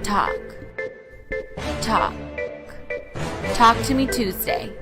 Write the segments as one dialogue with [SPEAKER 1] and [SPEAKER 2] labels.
[SPEAKER 1] Talk. Talk. Talk to me Tuesday.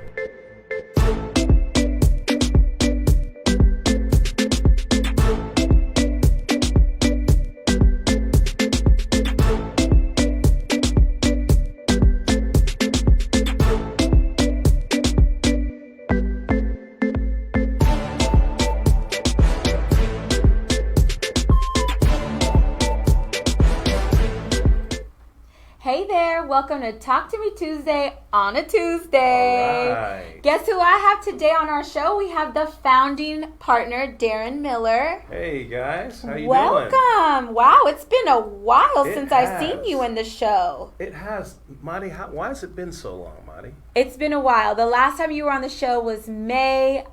[SPEAKER 1] Hey there, welcome to Talk to Me Tuesday on a Tuesday.
[SPEAKER 2] All right.
[SPEAKER 1] Guess who I have today on our show? We have the founding partner, Darren Miller.
[SPEAKER 2] Hey guys, how you doing?
[SPEAKER 1] Welcome. Wow, it's been a while
[SPEAKER 2] It
[SPEAKER 1] since I've
[SPEAKER 2] has.
[SPEAKER 1] seen you in the show.
[SPEAKER 2] It has, Marty. Why has it been so long, Marty?
[SPEAKER 1] It's been a while. The last time you were on the show was May.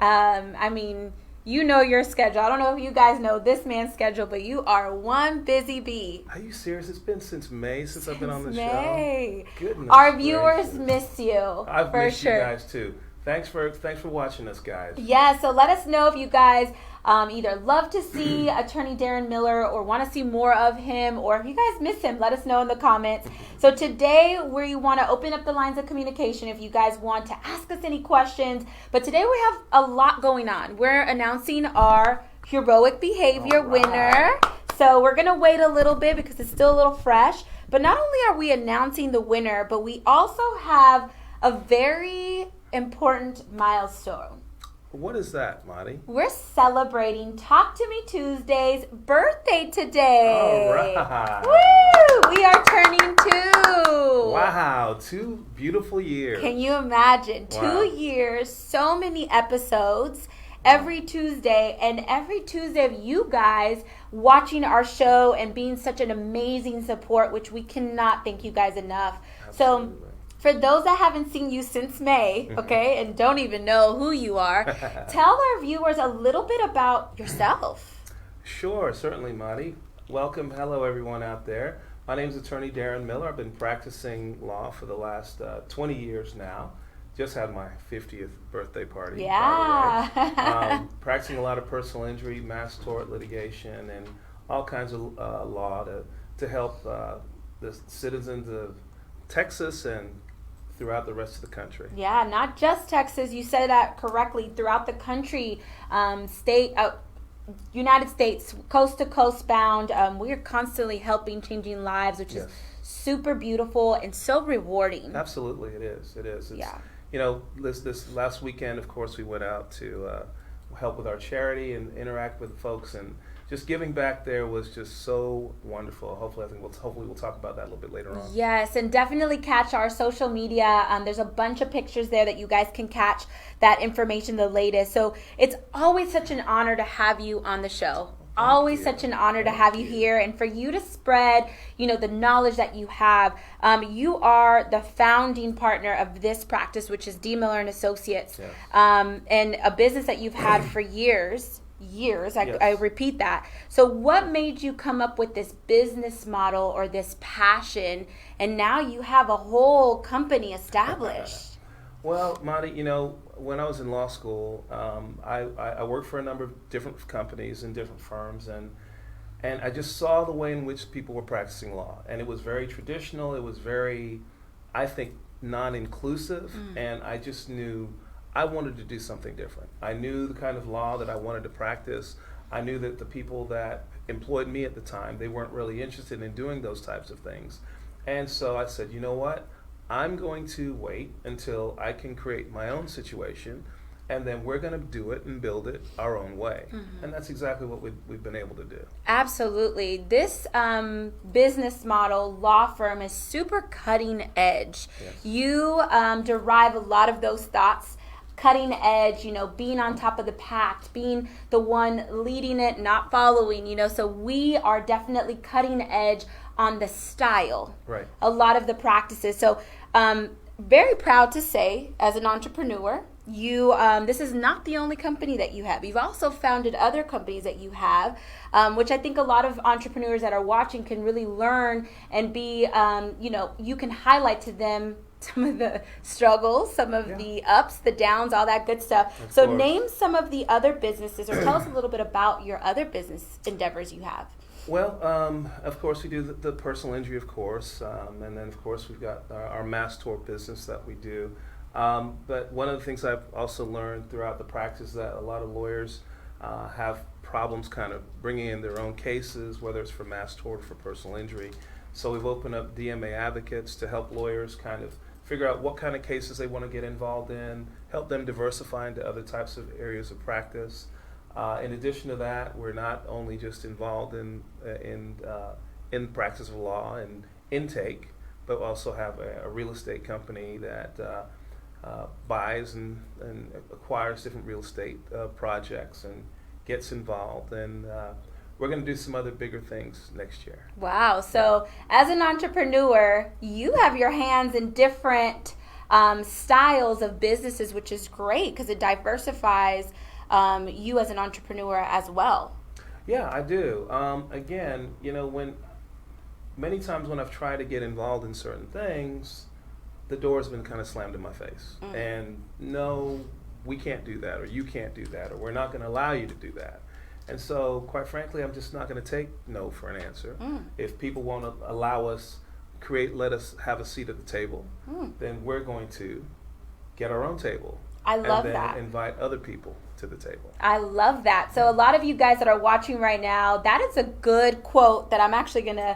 [SPEAKER 1] You know your schedule. I don't know if you guys know this man's schedule, but you are one busy bee.
[SPEAKER 2] Are you serious? It's been since May since I've been on the
[SPEAKER 1] May.
[SPEAKER 2] show. Goodness
[SPEAKER 1] Our viewers
[SPEAKER 2] gracious.
[SPEAKER 1] miss you.
[SPEAKER 2] I've
[SPEAKER 1] for
[SPEAKER 2] missed
[SPEAKER 1] sure.
[SPEAKER 2] you guys too. Thanks for watching us, guys.
[SPEAKER 1] Yeah, so let us know if you guys either love to see Attorney Darren Miller or want to see more of him, or if you guys miss him, let us know in the comments. So today we want to open up the lines of communication if you guys want to ask us any questions. But today we have a lot going on. We're announcing our heroic behavior
[SPEAKER 2] All right.
[SPEAKER 1] winner. So we're going to wait a little bit because it's still a little fresh. But not only are we announcing the winner, but we also have a very important milestone.
[SPEAKER 2] What is that, Marty?
[SPEAKER 1] We're celebrating Talk to Me Tuesday's birthday today.
[SPEAKER 2] All right.
[SPEAKER 1] Woo! We are turning 2.
[SPEAKER 2] Wow, 2 beautiful years.
[SPEAKER 1] Can you imagine?
[SPEAKER 2] Wow.
[SPEAKER 1] 2 years, so many episodes every Tuesday, and every Tuesday of you guys watching our show and being such an amazing support, which we cannot thank you guys enough.
[SPEAKER 2] Absolutely.
[SPEAKER 1] So for those that haven't seen you since May, okay, and don't even know who you are, tell our viewers a little bit about yourself.
[SPEAKER 2] Sure, certainly, Marty. Welcome. Hello, everyone out there. My name is Attorney Darren Miller. I've been practicing law for the last 20 years now. Just had my 50th birthday party.
[SPEAKER 1] Yeah.
[SPEAKER 2] By the way. Practicing a lot of personal injury, mass tort litigation, and all kinds of law to help the citizens of Texas and throughout the rest of the country.
[SPEAKER 1] Yeah, not just Texas. You said that correctly. Throughout the country, United States, coast to coast bound. We are constantly helping, changing lives, which is super beautiful and so rewarding.
[SPEAKER 2] Absolutely, it is. It is. It's,
[SPEAKER 1] Yeah.
[SPEAKER 2] You know, this last weekend, of course, we went out to help with our charity and interact with folks, and just giving back there was just so wonderful. Hopefully we'll talk about that a little bit later on.
[SPEAKER 1] Yes, and definitely catch our social media. There's a bunch of pictures there that you guys can catch that information, the latest. So it's always such an honor to have you on the show. Always
[SPEAKER 2] you.
[SPEAKER 1] such an honor to
[SPEAKER 2] Thank
[SPEAKER 1] have you
[SPEAKER 2] you.
[SPEAKER 1] here, and for you to spread, the knowledge that you have. You are the founding partner of this practice, which is D. Miller and Associates,
[SPEAKER 2] Yes.
[SPEAKER 1] and a business that you've had for years.
[SPEAKER 2] Yes.
[SPEAKER 1] I repeat that. So what made you come up with this business model or this passion, and now you have a whole company established?
[SPEAKER 2] Well, Marty, when I was in law school, I worked for a number of different companies and different firms, and I just saw the way in which people were practicing law, and it was very traditional. It was very, I think, non-inclusive, and I just knew I wanted to do something different. I knew the kind of law that I wanted to practice. I knew that the people that employed me at the time, they weren't really interested in doing those types of things, and so I said, you know what? I'm going to wait until I can create my own situation, and then we're going to do it and build it our own way. And that's exactly what we've been able to do.
[SPEAKER 1] Absolutely. This business model law firm is super cutting edge.
[SPEAKER 2] Yes.
[SPEAKER 1] You derive a lot of those thoughts, cutting edge, being on top of the pact, being the one leading it, not following, so we are definitely cutting edge on the style.
[SPEAKER 2] Right.
[SPEAKER 1] A lot of the practices. So very proud to say, as an entrepreneur, you this is not the only company that you have. You've also founded other companies that you have, which I think a lot of entrepreneurs that are watching can really learn and be, you can highlight to them some of the struggles, some of the ups, the downs, all that good stuff.
[SPEAKER 2] Of
[SPEAKER 1] So
[SPEAKER 2] course.
[SPEAKER 1] name some of the other businesses, or tell us a little bit about your other business endeavors you have.
[SPEAKER 2] Well, of course, we do the personal injury, of course, and then of course we've got our mass tort business that we do. But one of the things I've also learned throughout the practice is that a lot of lawyers have problems kind of bringing in their own cases, whether it's for mass tort or for personal injury. So we've opened up DMA advocates to help lawyers kind of figure out what kind of cases they want to get involved in, help them diversify into other types of areas of practice. In addition to that, we're not only just involved in practice of law and intake, but also have a real estate company that buys and acquires different real estate projects and gets involved. And we're going to do some other bigger things next year.
[SPEAKER 1] Wow. So as an entrepreneur, you have your hands in different styles of businesses, which is great because it diversifies you as an entrepreneur as well.
[SPEAKER 2] Yeah, I do. Again, when many times when I've tried to get involved in certain things, the door's been kind of slammed in my face. And no, we can't do that, or you can't do that, or we're not going to allow you to do that. And so, quite frankly, I'm just not going to take no for an answer. If people want to allow us, let us have a seat at the table, then we're going to get our own table.
[SPEAKER 1] I love
[SPEAKER 2] and then
[SPEAKER 1] that.
[SPEAKER 2] Invite other people to the table.
[SPEAKER 1] I love that. So a lot of you guys that are watching right now, that is a good quote that I'm actually going to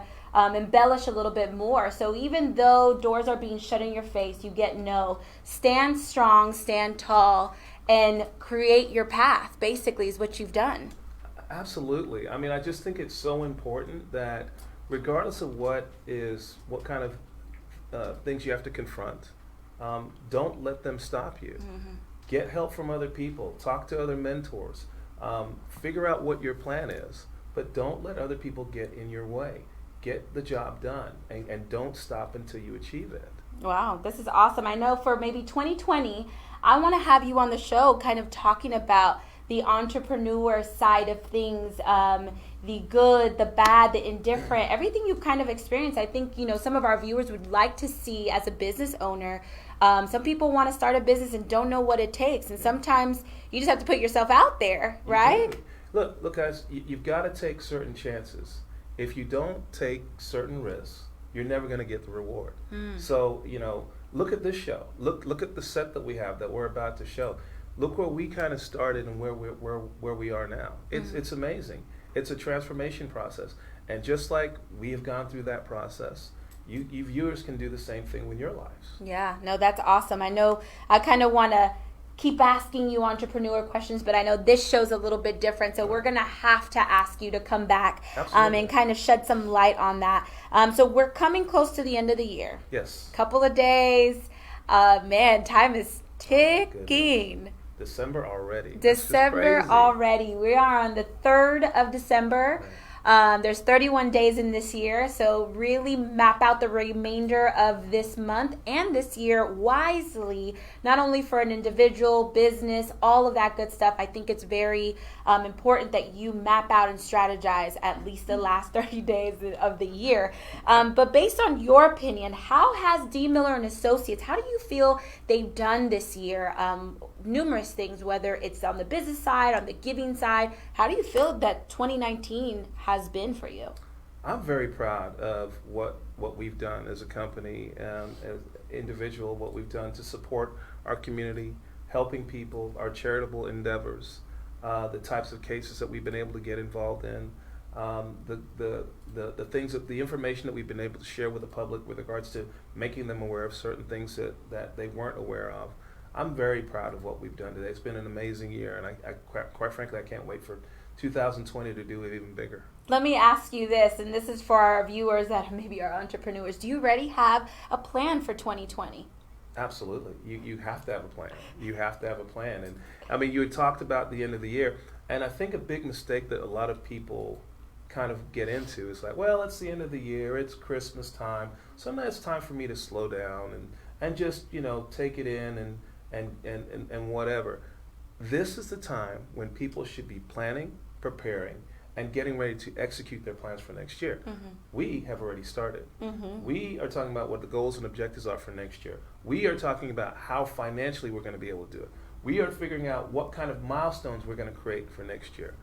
[SPEAKER 1] embellish a little bit more. So even though doors are being shut in your face, you get no. Stand strong, stand tall, and create your path, basically, is what you've done.
[SPEAKER 2] Absolutely. I mean, I just think it's so important that regardless of what kind of things you have to confront, don't let them stop you. Get help from other people. Talk to other mentors. Figure out what your plan is, but don't let other people get in your way. Get the job done, and don't stop until you achieve it.
[SPEAKER 1] Wow, this is awesome. I know for maybe 2020, I want to have you on the show kind of talking about the entrepreneur side of things, the good, the bad, the indifferent, everything you've kind of experienced. I think, some of our viewers would like to see as a business owner. Some people want to start a business and don't know what it takes. And sometimes you just have to put yourself out there, right?
[SPEAKER 2] Look, guys, you've got to take certain chances. If you don't take certain risks, you're never going to get the reward. So, look at this show. Look at the set that we have that we're about to show. Look where we kind of started and where we are now. It's amazing. It's a transformation process. And just like we have gone through that process, you viewers can do the same thing with your lives. Yeah,
[SPEAKER 1] no, that's awesome. I know I kind of want to keep asking you entrepreneur questions, but I know this show's a little bit different, so we're going to have to ask you to come back and kind of shed some light on that. So we're coming close to the end of the year.
[SPEAKER 2] Yes.
[SPEAKER 1] Couple of days. Man, time is ticking.
[SPEAKER 2] December already.
[SPEAKER 1] December already. We are on the 3rd of December. There's 31 days in this year, so really map out the remainder of this month and this year wisely, not only for an individual, business, all of that good stuff. I think it's very important that you map out and strategize at least the last 30 days of the year. But based on your opinion, how has D. Miller and Associates, how do you feel they've done this year? Numerous things, whether it's on the business side, on the giving side. How do you feel that 2019 has been for you?
[SPEAKER 2] I'm very proud of what we've done as a company, as individual, what we've done to support our community, helping people, our charitable endeavors, the types of cases that we've been able to get involved in, the things the information that we've been able to share with the public with regards to making them aware of certain things that they weren't aware of. I'm very proud of what we've done today. It's been an amazing year, and I quite frankly, I can't wait for 2020 to do it even bigger.
[SPEAKER 1] Let me ask you this, and this is for our viewers that maybe are entrepreneurs. Do you already have a plan for 2020?
[SPEAKER 2] Absolutely. You have to have a plan. You have to have a plan. And I mean, you had talked about the end of the year, and I think a big mistake that a lot of people kind of get into is like, well, it's the end of the year, it's Christmas time, so now it's time for me to slow down and just, take it in and whatever. This is the time when people should be planning, preparing, and getting ready to execute their plans for next year. We have already started. We are talking about what the goals and objectives are for next year. We are talking about how financially we're going to be able to do it. We are figuring out what kind of milestones we're going to create for next year.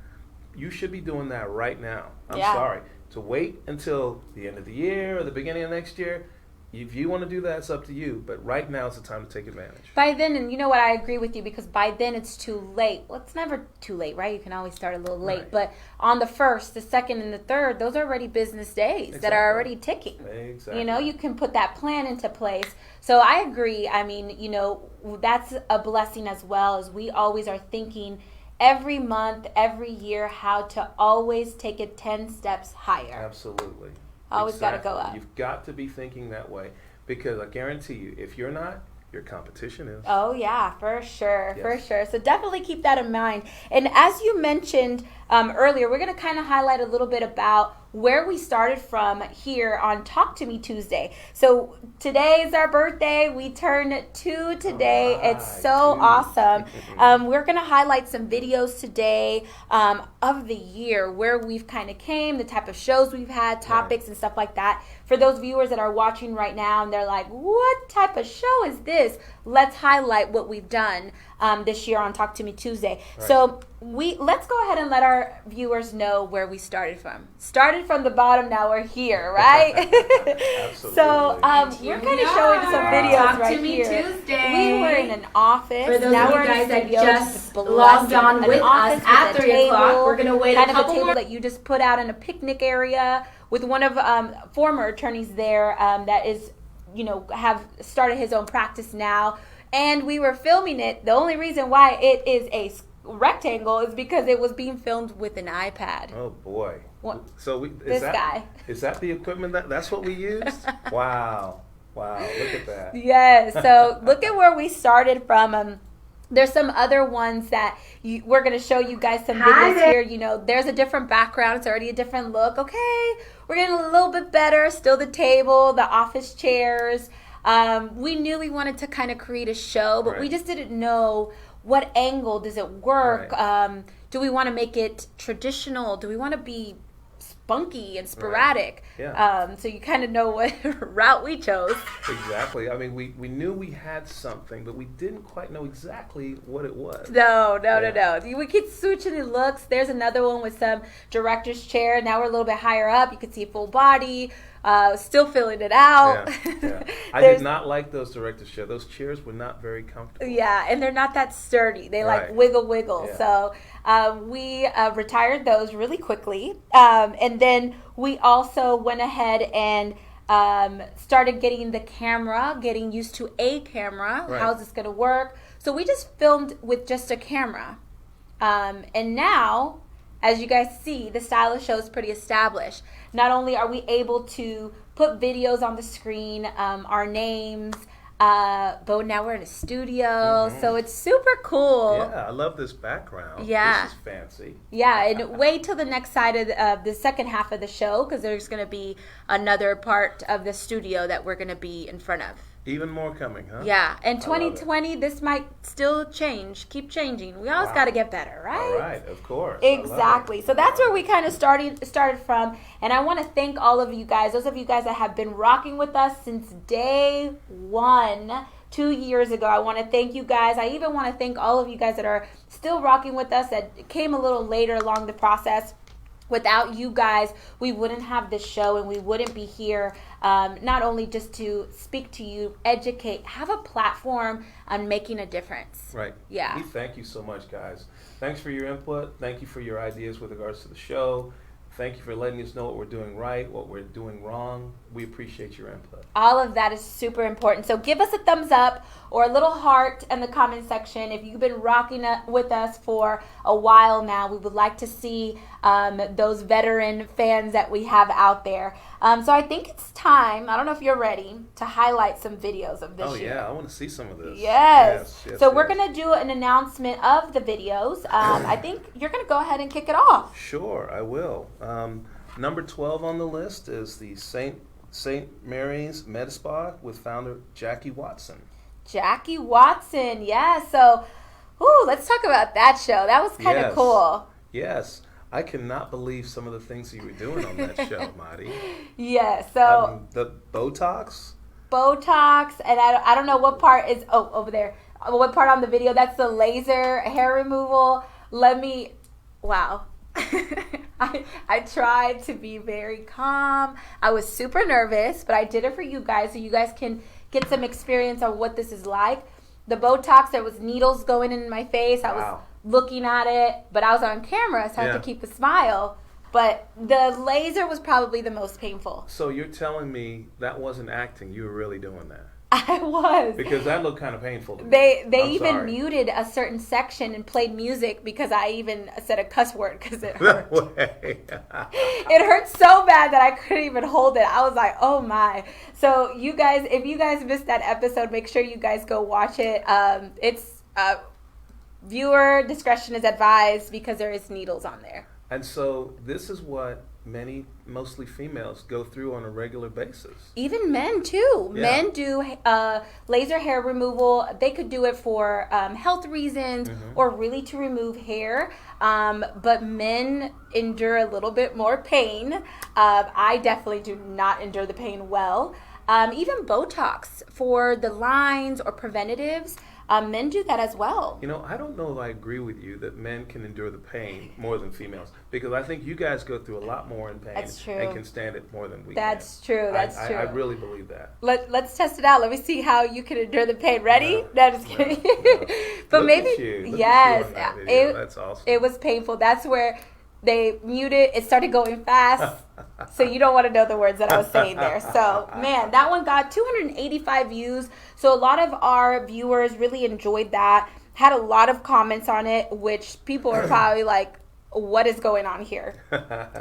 [SPEAKER 2] you should be doing that right now. I'm
[SPEAKER 1] Yeah.
[SPEAKER 2] sorry. To wait until the end of the year or the beginning of next year, if you want to do that, it's up to you. But right now is the time to take advantage.
[SPEAKER 1] By then, and you know what, I agree with you, because by then it's too late. Well, it's never too late, right? You can always start a little late.
[SPEAKER 2] Right.
[SPEAKER 1] But on the 1st, the 2nd, and the 3rd, those are already business days that are already ticking.
[SPEAKER 2] Exactly.
[SPEAKER 1] You know, you can put that plan into place. So I agree. I mean, you know, that's a blessing as well, as we always are thinking every month, every year, how to always take it 10 steps higher.
[SPEAKER 2] Absolutely.
[SPEAKER 1] Always got to go up.
[SPEAKER 2] You've got to be thinking that way, because I guarantee you, if you're not, your competition is.
[SPEAKER 1] Oh, yeah, for sure,
[SPEAKER 2] Yes.
[SPEAKER 1] for sure. So definitely keep that in mind. And as you mentioned earlier, we're going to kind of highlight a little bit about where we started from here on Talk to Me Tuesday. So today is our birthday. We turned 2 today.
[SPEAKER 2] All right,
[SPEAKER 1] It's so
[SPEAKER 2] 2.
[SPEAKER 1] awesome. We're going to highlight some videos today of the year, where we've kind of came, the type of shows we've had, topics and stuff like that. For those viewers that are watching right now and they're like, what type of show is this? Let's highlight what we've done this year on Talk to Me Tuesday.
[SPEAKER 2] Right.
[SPEAKER 1] So let's go ahead and let our viewers know where we started from. Started from the bottom, now we're here, right?
[SPEAKER 2] Absolutely.
[SPEAKER 1] So we're kind of showing some videos
[SPEAKER 3] Talk
[SPEAKER 1] right
[SPEAKER 3] to Me
[SPEAKER 1] here.
[SPEAKER 3] Tuesday.
[SPEAKER 1] We were in an office.
[SPEAKER 3] For those
[SPEAKER 1] now
[SPEAKER 3] of
[SPEAKER 1] we're
[SPEAKER 3] you
[SPEAKER 1] in a
[SPEAKER 3] guys that
[SPEAKER 1] studio.
[SPEAKER 3] just
[SPEAKER 1] Bless
[SPEAKER 3] logged
[SPEAKER 1] it.
[SPEAKER 3] on
[SPEAKER 1] An
[SPEAKER 3] with
[SPEAKER 1] office
[SPEAKER 3] us at
[SPEAKER 1] with a
[SPEAKER 3] 3 o'clock,
[SPEAKER 1] table,
[SPEAKER 3] we're going to wait
[SPEAKER 1] kind
[SPEAKER 3] a
[SPEAKER 1] of a
[SPEAKER 3] couple
[SPEAKER 1] table
[SPEAKER 3] more.
[SPEAKER 1] that you just put out in a picnic area with one of former attorneys there that is, you know, have started his own practice now. And we were filming it. The only reason why it is a rectangle is because it was being filmed with an iPad.
[SPEAKER 2] Oh boy.
[SPEAKER 1] What?
[SPEAKER 2] So
[SPEAKER 1] This guy.
[SPEAKER 2] Is that the equipment that's what we used? Wow. Look at that.
[SPEAKER 1] Yes. So look at where we started from. There's some other ones that we're going to show you guys some videos here. You know, there's a different background. It's already a different look. Okay. We're getting a little bit better. Still the table, the office chairs. We knew we wanted to kind of create a show, but we just didn't know what angle does it work.
[SPEAKER 2] Right.
[SPEAKER 1] Do we want to make it traditional? Do we want to be spunky and sporadic?
[SPEAKER 2] Right. Yeah.
[SPEAKER 1] So you kind of know what route we chose.
[SPEAKER 2] Exactly. I mean, we knew we had something, but we didn't quite know exactly what it was.
[SPEAKER 1] No. We keep switching the looks. There's another one with some director's chair. Now we're a little bit higher up. You can see full body. Still filling it out.
[SPEAKER 2] Yeah. I did not like those director's chairs. Those chairs were not very comfortable.
[SPEAKER 1] Yeah, and they're not that sturdy. They like
[SPEAKER 2] Right.
[SPEAKER 1] wiggle.
[SPEAKER 2] Yeah.
[SPEAKER 1] So we retired those really quickly. And then we also went ahead and started getting the camera, getting used to a camera.
[SPEAKER 2] Right.
[SPEAKER 1] How's this going to work? So we just filmed with just a camera. And now, as you guys see, the style of show is pretty established. Not only are we able to put videos on the screen, our names, but now we're in a studio, so it's super cool.
[SPEAKER 2] Yeah, I love this background.
[SPEAKER 1] Yeah.
[SPEAKER 2] This is fancy.
[SPEAKER 1] Yeah, and wait till the next side of the second half of the show, because there's going to be another part of the studio that we're going to be in front of.
[SPEAKER 2] Even more coming, huh?
[SPEAKER 1] Yeah, and
[SPEAKER 2] I love it.
[SPEAKER 1] 2020, this might still keep changing. We always got to get better, right?
[SPEAKER 2] All right, of course. I love it.
[SPEAKER 1] Exactly. So that's where we kind of started from. And I want to thank all of you guys, those of you guys that have been rocking with us since day one, 2 years ago. I want to thank you guys. I even want to thank all of you guys that are still rocking with us, that came a little later along the process. Without you guys, we wouldn't have this show, and we wouldn't be here, not only just to speak to you, educate, have a platform on making a difference.
[SPEAKER 2] Right.
[SPEAKER 1] Yeah.
[SPEAKER 2] We thank you so much, guys. Thanks for your input. Thank you for your ideas with regards to the show. Thank you for letting us know what we're doing right, what we're doing wrong. We appreciate your input.
[SPEAKER 1] All of that is super important. So give us a thumbs up or a little heart in the comment section. If you've been rocking with us for a while now, we would like to see those veteran fans that we have out there. So I think it's time, I don't know if you're ready, to highlight some videos of this year.
[SPEAKER 2] Oh, yeah. I want to see some of this.
[SPEAKER 1] Yes.
[SPEAKER 2] Yes,
[SPEAKER 1] So we're
[SPEAKER 2] yes.
[SPEAKER 1] going to do an announcement of the videos. I think you're going to go ahead and kick it off.
[SPEAKER 2] Sure, I will. Number 12 on the list is the St. Mary's Med Spa with founder Jackie Watson.
[SPEAKER 1] Jackie Watson, yeah. So, let's talk about that show. That was kind of
[SPEAKER 2] Yes.
[SPEAKER 1] cool.
[SPEAKER 2] Yes. I cannot believe some of the things that you were doing on that show, Marty.
[SPEAKER 1] Yeah, so
[SPEAKER 2] The Botox.
[SPEAKER 1] Botox, and I don't know what part is, over there. What part on the video? That's the laser hair removal. Wow. I tried to be very calm. I was super nervous, but I did it for you guys so you guys can get some experience on what this is like. The Botox, there was needles going in my face. I was looking at it, but I was on camera, so I had to keep a smile. But the laser was probably the most painful.
[SPEAKER 2] So you're telling me that wasn't acting, you were really doing that?
[SPEAKER 1] I was.
[SPEAKER 2] Because that looked kind of painful to me.
[SPEAKER 1] They even muted a certain section and played music because I even said a cuss word because it hurt. It hurt so bad that I couldn't even hold it. I was like, oh my. So you guys, if you guys missed that episode, make sure you guys go watch it. It's viewer discretion is advised because there is needles on there.
[SPEAKER 2] And so this is what mostly females go through on a regular basis. Even
[SPEAKER 1] men too. Yeah. Men do laser hair removal. They could do it for health reasons or really to remove hair. But men endure a little bit more pain. I definitely do not endure the pain well. Even Botox for the lines or preventatives. Men do that as well.
[SPEAKER 2] You know, I don't know if I agree with you that men can endure the pain more than females, because I think you guys go through a lot more in pain.
[SPEAKER 1] That's true.
[SPEAKER 2] And can stand it more than we
[SPEAKER 1] That's
[SPEAKER 2] can.
[SPEAKER 1] True. That's true.
[SPEAKER 2] I really believe that.
[SPEAKER 1] Let's test it out. Let me see how you can endure the pain. Ready? No, just kidding. But
[SPEAKER 2] Look
[SPEAKER 1] maybe,
[SPEAKER 2] at you. Look
[SPEAKER 1] yes.
[SPEAKER 2] At you on that video. That's awesome.
[SPEAKER 1] It was painful. That's where they muted. It started going fast. So you don't want to know the words that I was saying there. So, man, that one got 285 views. So a lot of our viewers really enjoyed that. Had a lot of comments on it, which people are probably like, what is going on here?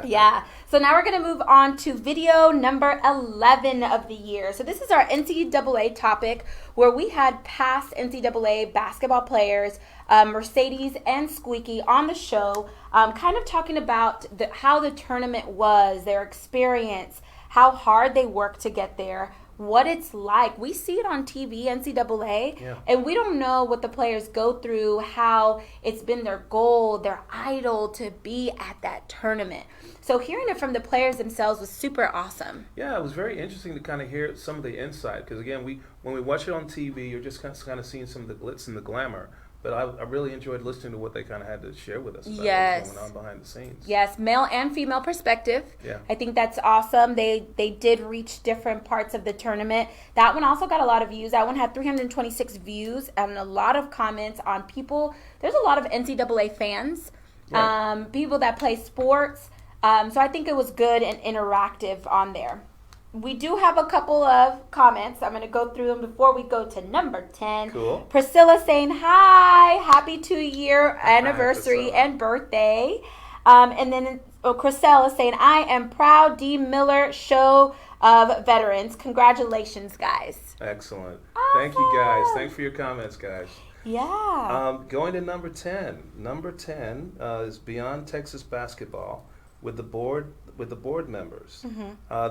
[SPEAKER 1] Yeah. So now we're going to move on to video number 11 of the year. So this is our NCAA topic where we had past NCAA basketball players, Mercedes and Squeaky, on the show, kind of talking about how the tournament was, their experience, how hard they worked to get there, what it's like. We see it on TV, NCAA, and we don't know what the players go through, how it's been their goal, their idol to be at that tournament. So hearing it from the players themselves was super awesome.
[SPEAKER 2] Yeah, it was very interesting to kind of hear some of the insight, because again, when we watch it on TV, you're just kind of seeing some of the glitz and the glamour. But I really enjoyed listening to what they kind of had to share with us about what's going on behind the scenes.
[SPEAKER 1] Yes, male and female perspective.
[SPEAKER 2] Yeah.
[SPEAKER 1] I think that's awesome. They did reach different parts of the tournament. That one also got a lot of views. That one had 326 views and a lot of comments on people. There's a lot of NCAA fans, people that play sports. So I think it was good and interactive on there. We do have a couple of comments. I'm going to go through them before we go to number 10.
[SPEAKER 2] Cool.
[SPEAKER 1] Priscilla saying, hi, happy 2-year anniversary and birthday. And then Chriselle saying, I am proud D. Miller Show of Veterans. Congratulations, guys.
[SPEAKER 2] Excellent.
[SPEAKER 1] Awesome.
[SPEAKER 2] Thank you, guys. Thanks for your comments, guys.
[SPEAKER 1] Yeah.
[SPEAKER 2] Going to number 10. Number 10 is Beyond Texas Basketball with the board members.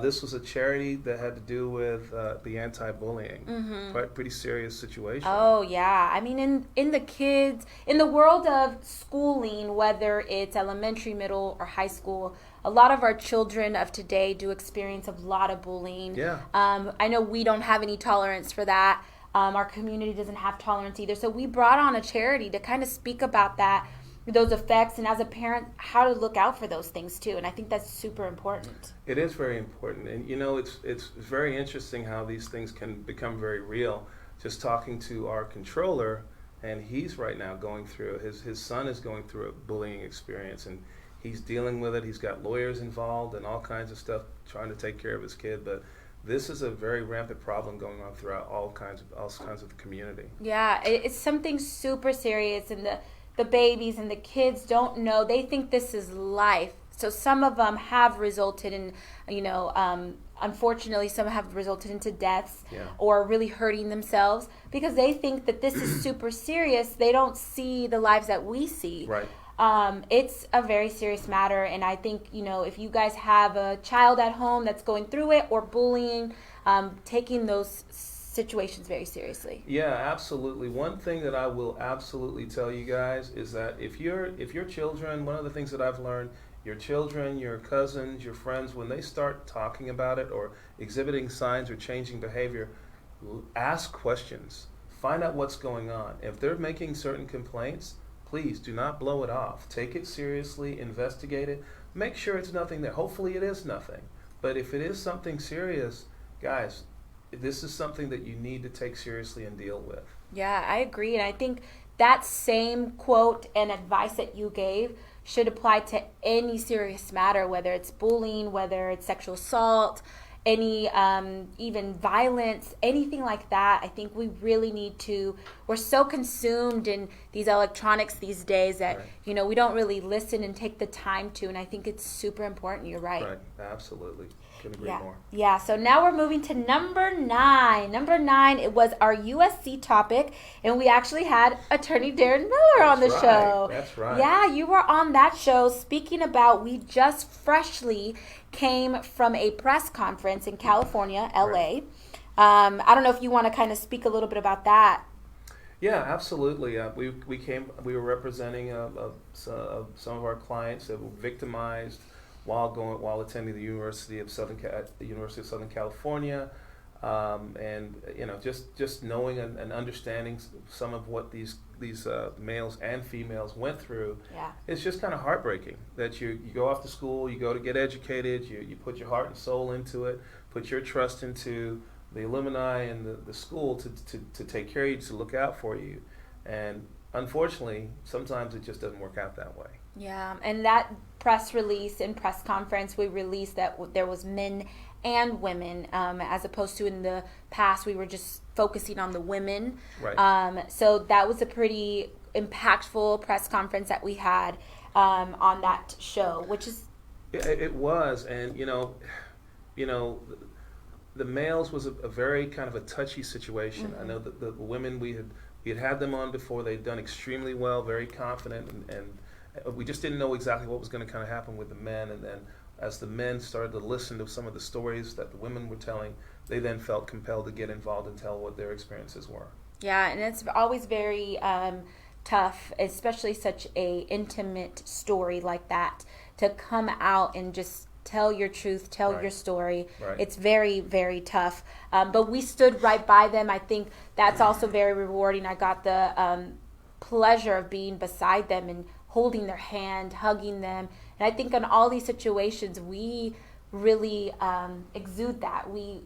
[SPEAKER 2] This was a charity that had to do with the anti-bullying. Quite pretty serious situation.
[SPEAKER 1] Oh yeah, I mean in the world of schooling, whether it's elementary, middle, or high school, a lot of our children of today do experience a lot of bullying.
[SPEAKER 2] Yeah.
[SPEAKER 1] I know we don't have any tolerance for that. Our community doesn't have tolerance either. So we brought on a charity to kind of speak about that, those effects, and as a parent, how to look out for those things too. And I think that's super important.
[SPEAKER 2] It is very important. And you know, it's very interesting how these things can become very real. Just talking to our controller, and he's right now going through, his son is going through a bullying experience, and he's dealing with it. He's got lawyers involved and all kinds of stuff trying to take care of his kid. But this is a very rampant problem going on throughout all kinds of the community. Yeah,
[SPEAKER 1] it's something super serious, and the babies and the kids don't know. They think this is life. So some of them have resulted in, unfortunately, some have resulted into deaths or really hurting themselves because they think that this is super serious. They don't see the lives that we see.
[SPEAKER 2] Right.
[SPEAKER 1] It's a very serious matter, and I think, if you guys have a child at home that's going through it or bullying, taking those situations very seriously.
[SPEAKER 2] Yeah, absolutely. One thing that I will absolutely tell you guys is that if your children, one of the things that I've learned, your children, your cousins, your friends, when they start talking about it or exhibiting signs or changing behavior, ask questions. Find out what's going on. If they're making certain complaints, please do not blow it off. Take it seriously, investigate it, make sure it's nothing that, hopefully it is nothing. But if it is something serious, guys, this is something that you need to take seriously and deal with.
[SPEAKER 1] Yeah, I agree. And I think that same quote and advice that you gave should apply to any serious matter, whether it's bullying, whether it's sexual assault, any even violence, anything like that. I think we really need to, we're so consumed in these electronics these days that,
[SPEAKER 2] Right.
[SPEAKER 1] We don't really listen and take the time to, and I think it's super important. You're right.
[SPEAKER 2] Right, absolutely. Couldn't agree more.
[SPEAKER 1] Yeah, so now we're moving to number 9. Number 9, it was our USC topic, and we actually had attorney Darren Miller on the show.
[SPEAKER 2] That's right.
[SPEAKER 1] Yeah, you were on that show speaking about, we just freshly came from a press conference in California, LA.
[SPEAKER 2] Right.
[SPEAKER 1] I don't know if you want to kind of speak a little bit about that.
[SPEAKER 2] Yeah, absolutely. We were representing some of our clients that were victimized while attending the University of Southern California, and just knowing and understanding some of what these males and females went through.
[SPEAKER 1] Yeah.
[SPEAKER 2] It's just kind of heartbreaking that you go off to school, you go to get educated, you put your heart and soul into it, put your trust into the alumni and the school to take care of you, to look out for you, and unfortunately, sometimes it just doesn't work out that way.
[SPEAKER 1] Yeah, and that press release and press conference, we released that there was men and women, as opposed to in the past we were just focusing on the women.
[SPEAKER 2] Right.
[SPEAKER 1] So that was a pretty impactful press conference that we had on that show, which is...
[SPEAKER 2] Yeah, it was, and the males was a very kind of a touchy situation.
[SPEAKER 1] Mm-hmm.
[SPEAKER 2] I know that the women, we had them on before. They'd done extremely well, very confident, and we just didn't know exactly what was going to kind of happen with the men. And then as the men started to listen to some of the stories that the women were telling, they then felt compelled to get involved and tell what their experiences were.
[SPEAKER 1] Yeah, and it's always very tough, especially such a intimate story like that, to come out and just tell your truth, tell
[SPEAKER 2] Right.
[SPEAKER 1] your story.
[SPEAKER 2] Right.
[SPEAKER 1] It's very, very tough. But we stood right by them. I think that's also very rewarding. I got the pleasure of being beside them and holding their hand, hugging them. And I think in all these situations, we really exude that. We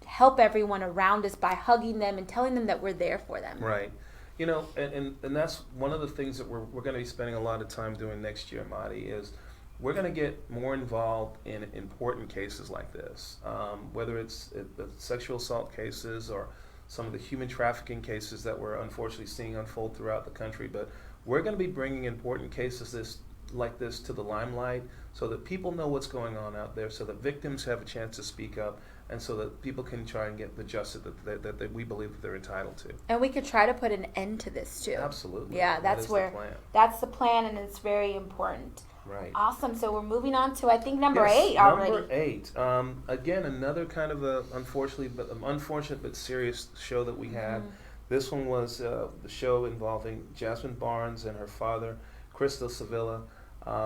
[SPEAKER 1] help everyone around us by hugging them and telling them that we're there for them.
[SPEAKER 2] Right. And that's one of the things that we're going to be spending a lot of time doing next year, Madi, is we're going to get more involved in important cases like this, whether it's the sexual assault cases or some of the human trafficking cases that we're unfortunately seeing unfold throughout the country. But we're going to be bringing important cases like this to the limelight so that people know what's going on out there, so that victims have a chance to speak up, and so that people can try and get the justice that we believe that they're entitled to.
[SPEAKER 1] And we could try to put an end to this too.
[SPEAKER 2] Absolutely.
[SPEAKER 1] Yeah,
[SPEAKER 2] That is the plan.
[SPEAKER 1] That's the plan, and it's very important.
[SPEAKER 2] Right.
[SPEAKER 1] Awesome. So we're moving on to, I think, number
[SPEAKER 2] Yes,
[SPEAKER 1] 8 already.
[SPEAKER 2] Number 8. Again, another kind of unfortunate but serious show that we had.
[SPEAKER 1] Mm-hmm.
[SPEAKER 2] This one was the show involving Jasmine Barnes and her father, Crystal Sevilla.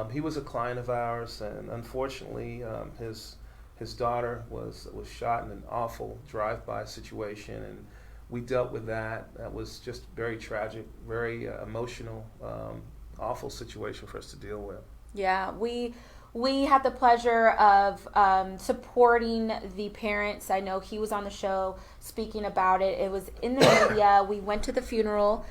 [SPEAKER 2] He was a client of ours, and unfortunately, his daughter was shot in an awful drive-by situation, and we dealt with that. That was just very tragic, very emotional, awful situation for us to deal with.
[SPEAKER 1] Yeah, we had the pleasure of supporting the parents. I know he was on the show speaking about it. It was in the media. We went to the funeral.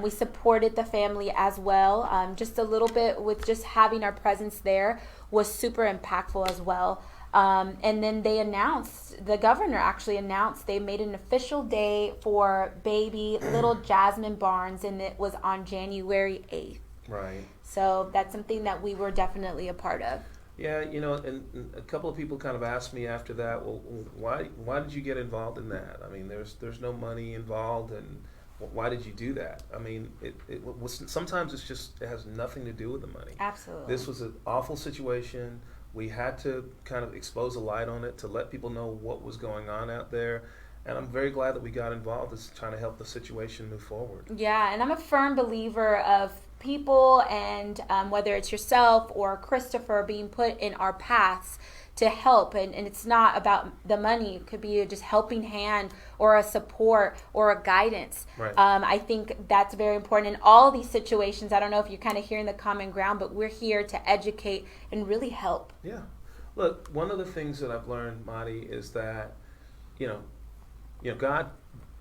[SPEAKER 1] We supported the family as well. Just a little bit with just having our presence there was super impactful as well. And then the governor actually announced they made an official day for baby little Jasmine Barnes, and it was on January 8th.
[SPEAKER 2] Right.
[SPEAKER 1] So that's something that we were definitely a part of.
[SPEAKER 2] Yeah, and a couple of people kind of asked me after that, well, why did you get involved in that? I mean, there's no money involved, and why did you do that? I mean, it was sometimes it has nothing to do with the money.
[SPEAKER 1] Absolutely.
[SPEAKER 2] This was an awful situation. We had to kind of expose a light on it to let people know what was going on out there. And I'm very glad that we got involved in trying to help the situation move forward.
[SPEAKER 1] Yeah, and I'm a firm believer of people, and whether it's yourself or Christopher being put in our paths to help, and it's not about the money. It could be just helping hand or a support or a guidance.
[SPEAKER 2] Right.
[SPEAKER 1] I think that's very important in all these situations. I don't know if you're kind of hearing the common ground, but we're here to educate and really help.
[SPEAKER 2] Yeah. Look, one of the things that I've learned, Marty, is that, God,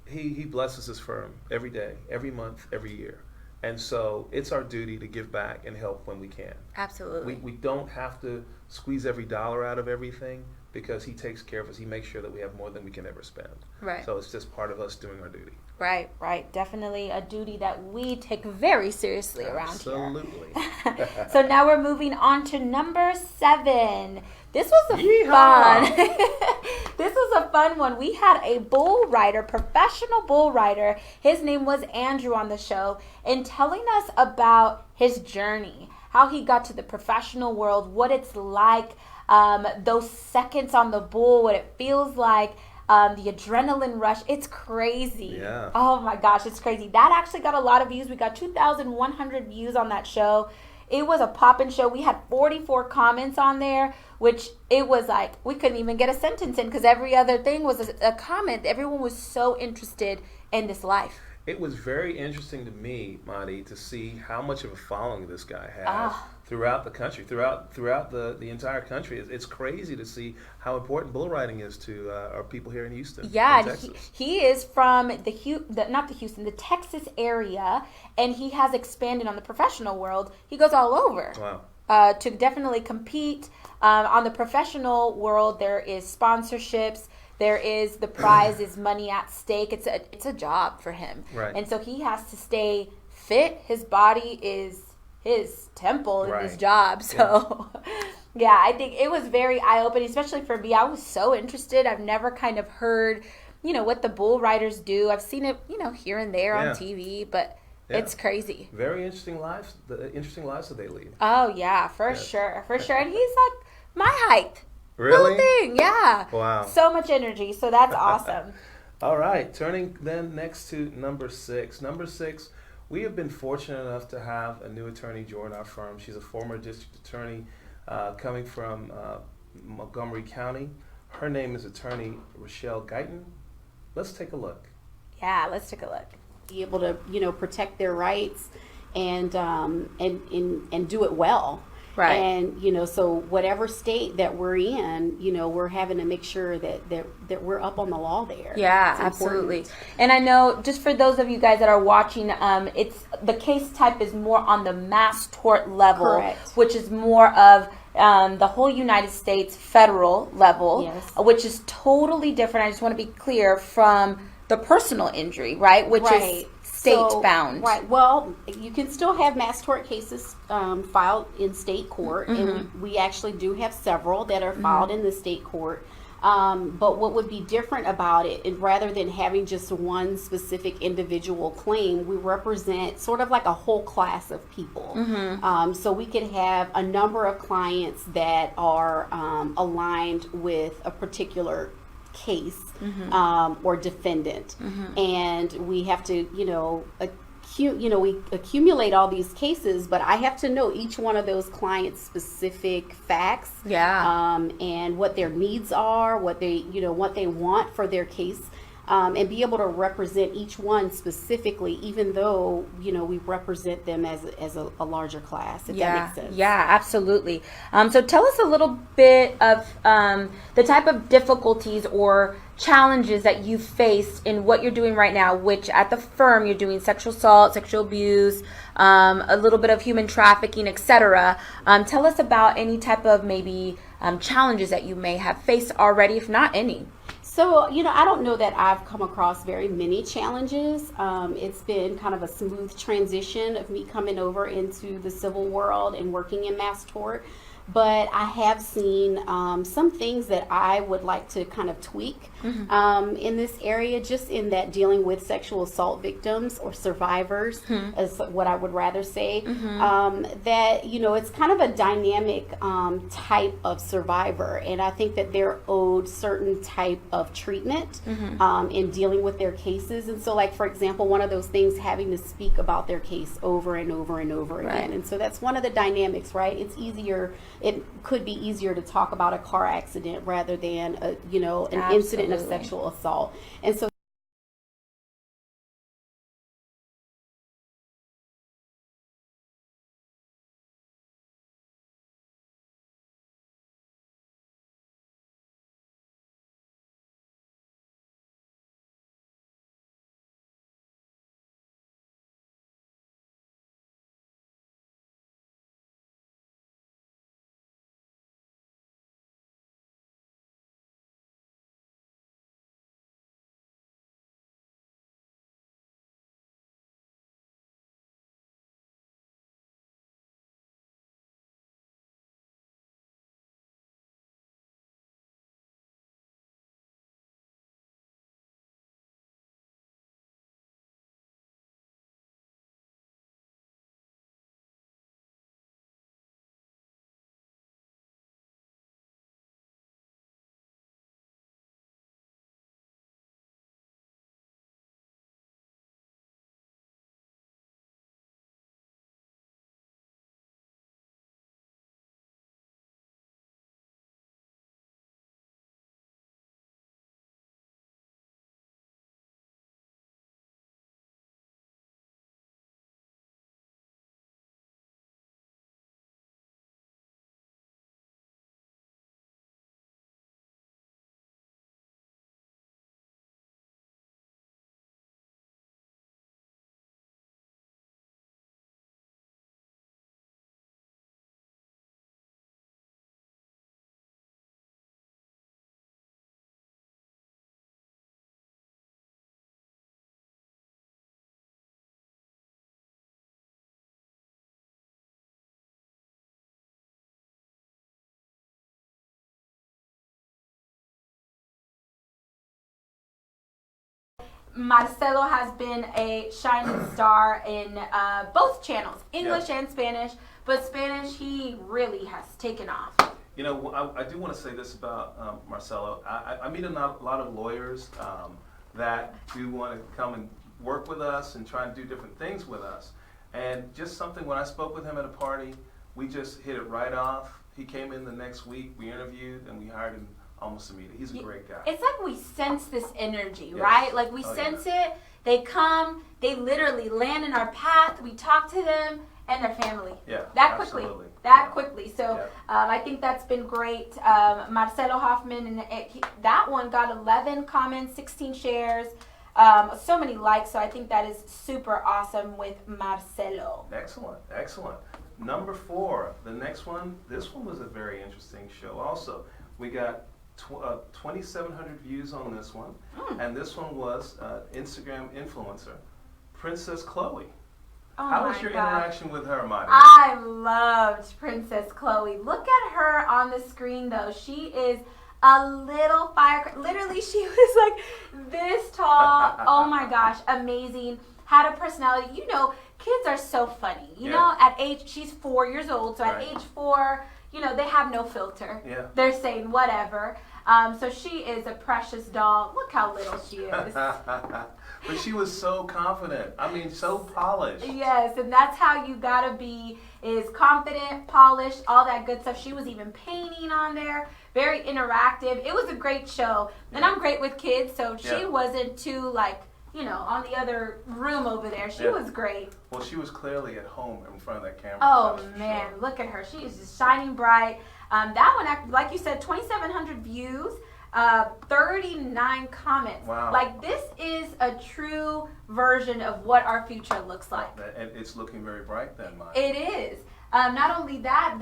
[SPEAKER 2] he blesses his firm every day, every month, every year. And so it's our duty to give back and help when we can.
[SPEAKER 1] Absolutely.
[SPEAKER 2] We don't have to squeeze every dollar out of everything, because he takes care of us. He makes sure that we have more than we can ever spend.
[SPEAKER 1] Right.
[SPEAKER 2] So it's just part of us doing our duty.
[SPEAKER 1] Right. Definitely a duty that we take very seriously around here.
[SPEAKER 2] Absolutely.
[SPEAKER 1] So now we're moving on to number 7. This was a
[SPEAKER 2] Yeehaw!
[SPEAKER 1] This was a fun one. We had a bull rider, professional bull rider. His name was Andrew on the show, and telling us about his journey, how he got to the professional world, what it's like, those seconds on the bull, what it feels like, the adrenaline rush. It's crazy.
[SPEAKER 2] Yeah.
[SPEAKER 1] Oh my gosh, it's crazy. That actually got a lot of views. We got 2,100 views on that show. It was a poppin' show. We had 44 comments on there, which it was like we couldn't even get a sentence in because every other thing was a comment. Everyone was so interested in this life.
[SPEAKER 2] It was very interesting to me, Marty, to see how much of a following this guy has throughout the country, throughout the entire country. It's crazy to see how important bull riding is to our people here in Houston.
[SPEAKER 1] Yeah,
[SPEAKER 2] in Texas.
[SPEAKER 1] he is from the Texas area, and he has expanded on the professional world. He goes all over.
[SPEAKER 2] Wow.
[SPEAKER 1] To definitely compete. On the professional world, there is sponsorships. There is the prize is money at stake. It's a job for him.
[SPEAKER 2] Right.
[SPEAKER 1] And so he has to stay fit. His body is his temple in his job. So yeah, I think it was very eye-opening, especially for me. I was so interested. I've never kind of heard, what the bull riders do. I've seen it, here and there on TV, but it's crazy.
[SPEAKER 2] Very interesting lives, the interesting lives that they lead.
[SPEAKER 1] Oh yeah, for sure. And he's like my height.
[SPEAKER 2] Really?
[SPEAKER 1] Whole thing, yeah.
[SPEAKER 2] Wow.
[SPEAKER 1] So much energy, so that's awesome.
[SPEAKER 2] All right, turning then next to number 6. Number 6, we have been fortunate enough to have a new attorney join our firm. She's a former district attorney coming from Montgomery County. Her name is attorney Rochelle Guyton. Let's take a look.
[SPEAKER 1] Yeah, let's take a look.
[SPEAKER 3] Be able to, protect their rights and do it well.
[SPEAKER 1] Right.
[SPEAKER 3] And, so whatever state that we're in, we're having to make sure that we're up on the law there.
[SPEAKER 1] Yeah, absolutely. And I know, just for those of you guys that are watching, it's the case type is more on the mass tort level,
[SPEAKER 3] Correct.
[SPEAKER 1] Which is more of the whole United States federal level,
[SPEAKER 3] Yes.
[SPEAKER 1] Which is totally different. I just want to be clear from the personal injury, right? Which is state-bound.
[SPEAKER 3] Right. Well, you can still have mass tort cases filed in state court, and we actually do have several that are filed in the state court. But what would be different about it, and rather than having just one specific individual claim, we represent sort of like a whole class of people. So we could have a number of clients that are aligned with a particular case or defendant, and we have to we accumulate all these cases, but I have to know each one of those clients' specific facts, and what their needs are, what they want for their case, and be able to represent each one specifically, even though we represent them as a larger class. If that makes sense.
[SPEAKER 1] Yeah, absolutely. So tell us a little bit of the type of difficulties or challenges that you faced in what you're doing right now, which at the firm you're doing sexual assault, sexual abuse, a little bit of human trafficking, etc. Tell us about any type of maybe challenges that you may have faced already, if not any.
[SPEAKER 3] So, I don't know that I've come across very many challenges. It's been kind of a smooth transition of me coming over into the civil world and working in mass tort. But I have seen some things that I would like to kind of tweak in this area, just in that dealing with sexual assault victims or survivors, is what I would rather say. That, it's kind of a dynamic type of survivor. And I think that they're owed certain type of treatment in dealing with their cases. And so, like, for example, one of those things, having to speak about their case over and over and over again. And so that's one of the dynamics, right? It's easier it could be easier to talk about a car accident rather than an incident of
[SPEAKER 1] Absolutely.
[SPEAKER 3] sexual assault. And so
[SPEAKER 1] Marcelo has been a shining star in both channels, English
[SPEAKER 2] Yeah.
[SPEAKER 1] and Spanish. But Spanish, he really has taken off.
[SPEAKER 2] You know, I do want to say this about Marcelo. I meet a lot of lawyers that do want to come and work with us and try and do different things with us. And just something, when I spoke with him at a party, we just hit it right off. He came in the next week, we interviewed, and we hired him almost immediately. He's a great guy.
[SPEAKER 1] It's like we sense this energy,
[SPEAKER 2] Yes.
[SPEAKER 1] right? Like we
[SPEAKER 2] Oh,
[SPEAKER 1] sense it. They come, they literally land in our path. We talk to them and their family.
[SPEAKER 2] Yeah,
[SPEAKER 1] That
[SPEAKER 2] absolutely.
[SPEAKER 1] quickly. That
[SPEAKER 2] Yeah.
[SPEAKER 1] quickly. So
[SPEAKER 2] Yeah.
[SPEAKER 1] I think that's been great. Marcelo Hoffman, and that one got 11 comments, 16 shares, so many likes. So I think that is super awesome with Marcelo.
[SPEAKER 2] Excellent, excellent. Number 4, the next one, this one was a very interesting show also. We got 2,700 views on this one, and this one was Instagram influencer, Princess Chloe.
[SPEAKER 1] Oh
[SPEAKER 2] How
[SPEAKER 1] my
[SPEAKER 2] was your
[SPEAKER 1] God.
[SPEAKER 2] interaction with her, Marty?
[SPEAKER 1] I loved Princess Chloe. Look at her on the screen, though. She is a little firecracker. Literally, she was like this tall. Oh my gosh, amazing. Had a personality. You know, kids are so funny. You
[SPEAKER 2] Yeah.
[SPEAKER 1] know, at age, she's 4 years old, so at
[SPEAKER 2] Right.
[SPEAKER 1] age 4, you know, they have no filter.
[SPEAKER 2] Yeah.
[SPEAKER 1] They're saying whatever. So she is a precious doll. Look how little she is.
[SPEAKER 2] But she was so confident. I mean, so polished.
[SPEAKER 1] Yes, and that's how you gotta be, is confident, polished, all that good stuff. She was even painting on there, very interactive. It was a great show. And I'm great with kids, so she
[SPEAKER 2] Yeah.
[SPEAKER 1] wasn't too, like, you know, on the other room over there. She
[SPEAKER 2] Yeah.
[SPEAKER 1] was great.
[SPEAKER 2] Well, she was clearly at home in front of that camera.
[SPEAKER 1] Oh,
[SPEAKER 2] that's for
[SPEAKER 1] man,
[SPEAKER 2] sure.
[SPEAKER 1] look at her. She is just shining bright. That one, like you said, 2,700 views. 39 comments.
[SPEAKER 2] Wow.
[SPEAKER 1] Like, this is a true version of what our future looks like.
[SPEAKER 2] And it's looking very bright then, Mike.
[SPEAKER 1] It is. Not only that,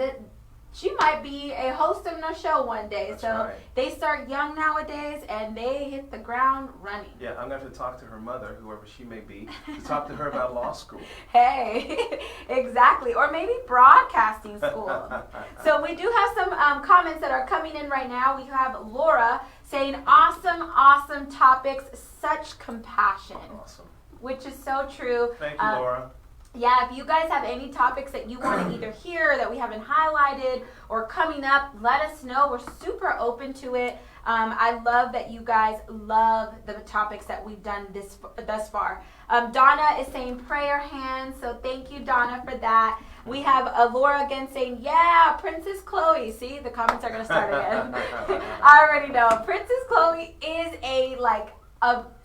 [SPEAKER 1] she might be a host of a show one day.
[SPEAKER 2] That's
[SPEAKER 1] so
[SPEAKER 2] right.
[SPEAKER 1] they start young nowadays and they hit the ground running.
[SPEAKER 2] Yeah, I'm going to have to talk to her mother, whoever she may be, to talk to her about law school.
[SPEAKER 1] Hey, exactly. Or maybe broadcasting school. So we do have some comments that are coming in right now. We have Laura saying, awesome topics, such compassion,
[SPEAKER 2] Awesome.
[SPEAKER 1] which is so true.
[SPEAKER 2] Thank you, Laura.
[SPEAKER 1] Yeah, if you guys have any topics that you want to either hear that we haven't highlighted or coming up, let us know. We're super open to it. I love that you guys love the topics that we've done thus far. Donna is saying prayer hands, so thank you, Donna, for that. We have Laura again saying, yeah, Princess Chloe. See, the comments are going to start again. I already know. Princess Chloe is a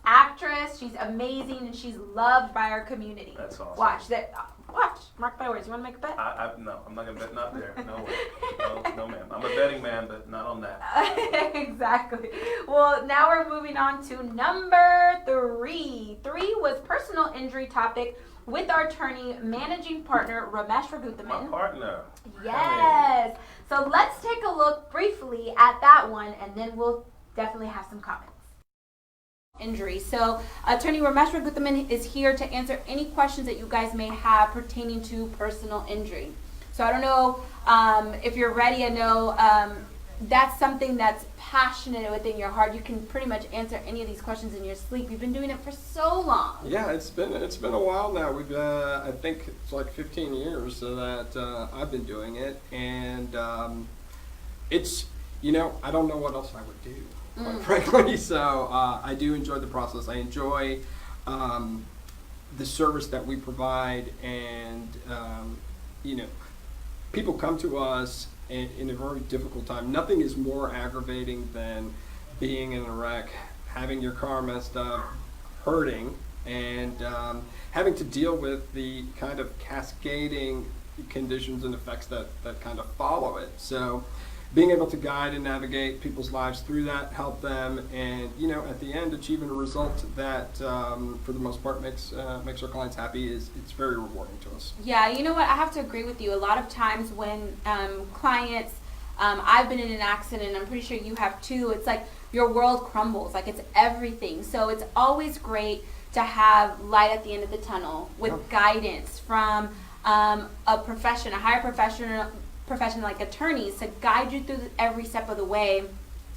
[SPEAKER 1] actress. She's amazing, and she's loved by our community.
[SPEAKER 2] That's awesome.
[SPEAKER 1] Watch that. Watch. Mark my words. You want to make a bet?
[SPEAKER 2] No, I'm not going to bet. Not there. No way. No, ma'am. I'm a betting man, but not on that.
[SPEAKER 1] Exactly. Well, now we're moving on to number 3. 3 was personal injury topic with our attorney, managing partner, Ramesh Raghuthaman.
[SPEAKER 2] My partner.
[SPEAKER 1] Yes. So let's take a look briefly at that one, and then we'll definitely have some comments. Injury. So attorney Ramesh Raghuthaman is here to answer any questions that you guys may have pertaining to personal injury. So I don't know if you're ready. I know that's something that's passionate within your heart. You can pretty much answer any of these questions in your sleep. You've been doing it for so long.
[SPEAKER 4] Yeah, it's been a while now. We've I think it's like 15 years that I've been doing it, and it's I don't know what else I would do, quite frankly. So I do enjoy the process. I enjoy the service that we provide, and people come to us in a very difficult time. Nothing is more aggravating than being in a wreck, having your car messed up, hurting, and having to deal with the kind of cascading conditions and effects that kind of follow it. So being able to guide and navigate people's lives through that, help them, and at the end achieving a result that for the most part makes our clients happy it's very rewarding to us.
[SPEAKER 1] Yeah, you know what, I have to agree with you. A lot of times when clients, I've been in an accident, I'm pretty sure you have too, it's like your world crumbles, like it's everything. So it's always great to have light at the end of the tunnel with guidance from a higher profession like attorneys to guide you through every step of the way,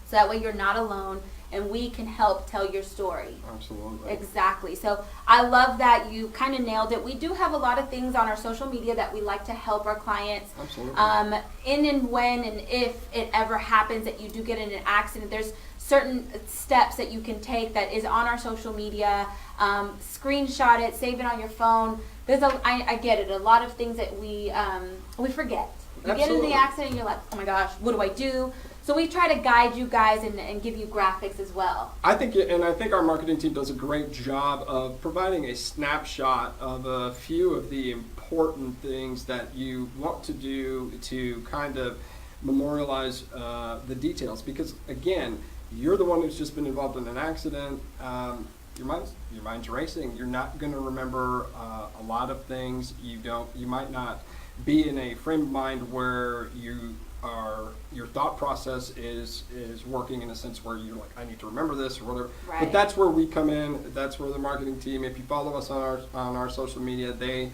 [SPEAKER 1] so that way you're not alone and we can help tell your story.
[SPEAKER 4] Absolutely.
[SPEAKER 1] Exactly. So I love that you kind of nailed it. We do have a lot of things on our social media that we like to help our clients.
[SPEAKER 4] Absolutely.
[SPEAKER 1] In and when and if it ever happens that you do get in an accident, there's certain steps that you can take that is on our social media. Screenshot it, save it on your phone. I get it. A lot of things that we forget. You get in the accident and you're like, oh my gosh, what do I do? So we try to guide you guys and give you graphics as well.
[SPEAKER 4] I think our marketing team does a great job of providing a snapshot of a few of the important things that you want to do to kind of memorialize the details. Because again, you're the one who's just been involved in an accident. Your mind's racing. You're not going to remember a lot of things. You might not be in a frame of mind where your thought process is working in a sense where you're like, I need to remember this or whatever.
[SPEAKER 1] Right.
[SPEAKER 4] But that's where we come in. That's where the marketing team, if you follow us on our social media, they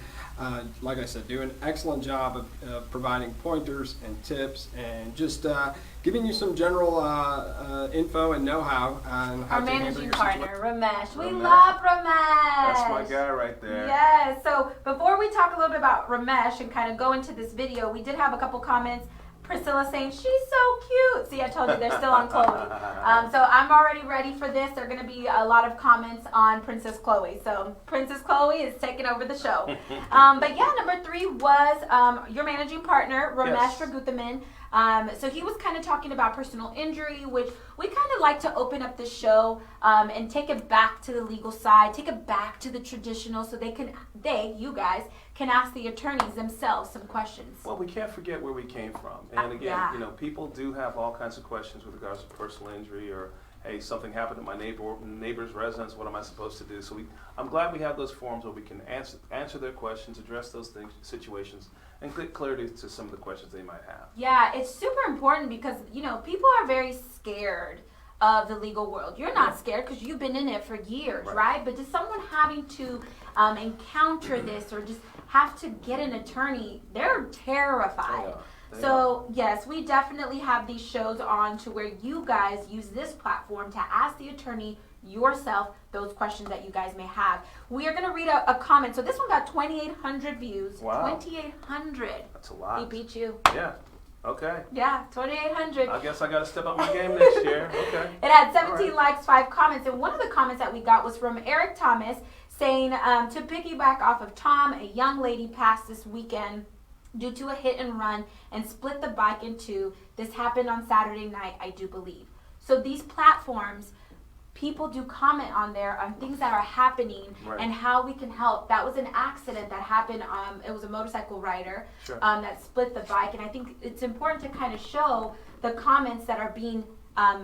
[SPEAKER 4] like I said, do an excellent job of providing pointers and tips and just giving you some general info and know-how on how
[SPEAKER 1] our
[SPEAKER 4] to handle
[SPEAKER 1] managing
[SPEAKER 4] your
[SPEAKER 1] partner,
[SPEAKER 4] situation.
[SPEAKER 1] Ramesh. We love Ramesh.
[SPEAKER 2] That's my guy right there.
[SPEAKER 1] Yes. So before we talk a little bit about Ramesh and kind of go into this video, we did have a couple comments. Priscilla saying, she's so cute. See, I told you they're still on Chloe. So I'm already ready for this. There are going to be a lot of comments on Princess Chloe. So Princess Chloe is taking over the show. But yeah, number 3 was your managing partner, Ramesh Raghuthaman. So he was kind of talking about personal injury, which we kind of like to open up the show and take it back to the legal side, take it back to the traditional, so you guys can ask the attorneys themselves some questions.
[SPEAKER 2] Well, we can't forget where we came from. And again, people do have all kinds of questions with regards to personal injury or, hey, something happened at my neighbor's residence, what am I supposed to do? So I'm glad we have those forums where we can answer their questions, address those situations, and get clarity to some of the questions they might have.
[SPEAKER 1] Yeah, it's super important because, people are very scared of the legal world. You're not scared because you've been in it for years, right? But just someone having to encounter this or just have to get an attorney, they're terrified. So yes, we definitely have these shows on to where you guys use this platform to ask the attorney yourself those questions that you guys may have. We are going to read a comment. So this one got 2,800 views.
[SPEAKER 2] Wow.
[SPEAKER 1] 2,800.
[SPEAKER 2] That's a lot.
[SPEAKER 1] He beat you.
[SPEAKER 2] Yeah. Okay.
[SPEAKER 1] Yeah, 2,800.
[SPEAKER 2] I guess I got to step up my game next year. Okay.
[SPEAKER 1] It had 17 likes, 5 comments. And one of the comments that we got was from Eric Thomas saying, to piggyback off of Tom, a young lady passed this weekend due to a hit and run and split the bike in two. This happened on Saturday night, I do believe. So these platforms, people do comment on there on things that are happening and how we can help. That was an accident that happened. It was a motorcycle rider that split the bike, and I think it's important to kind of show the comments that are being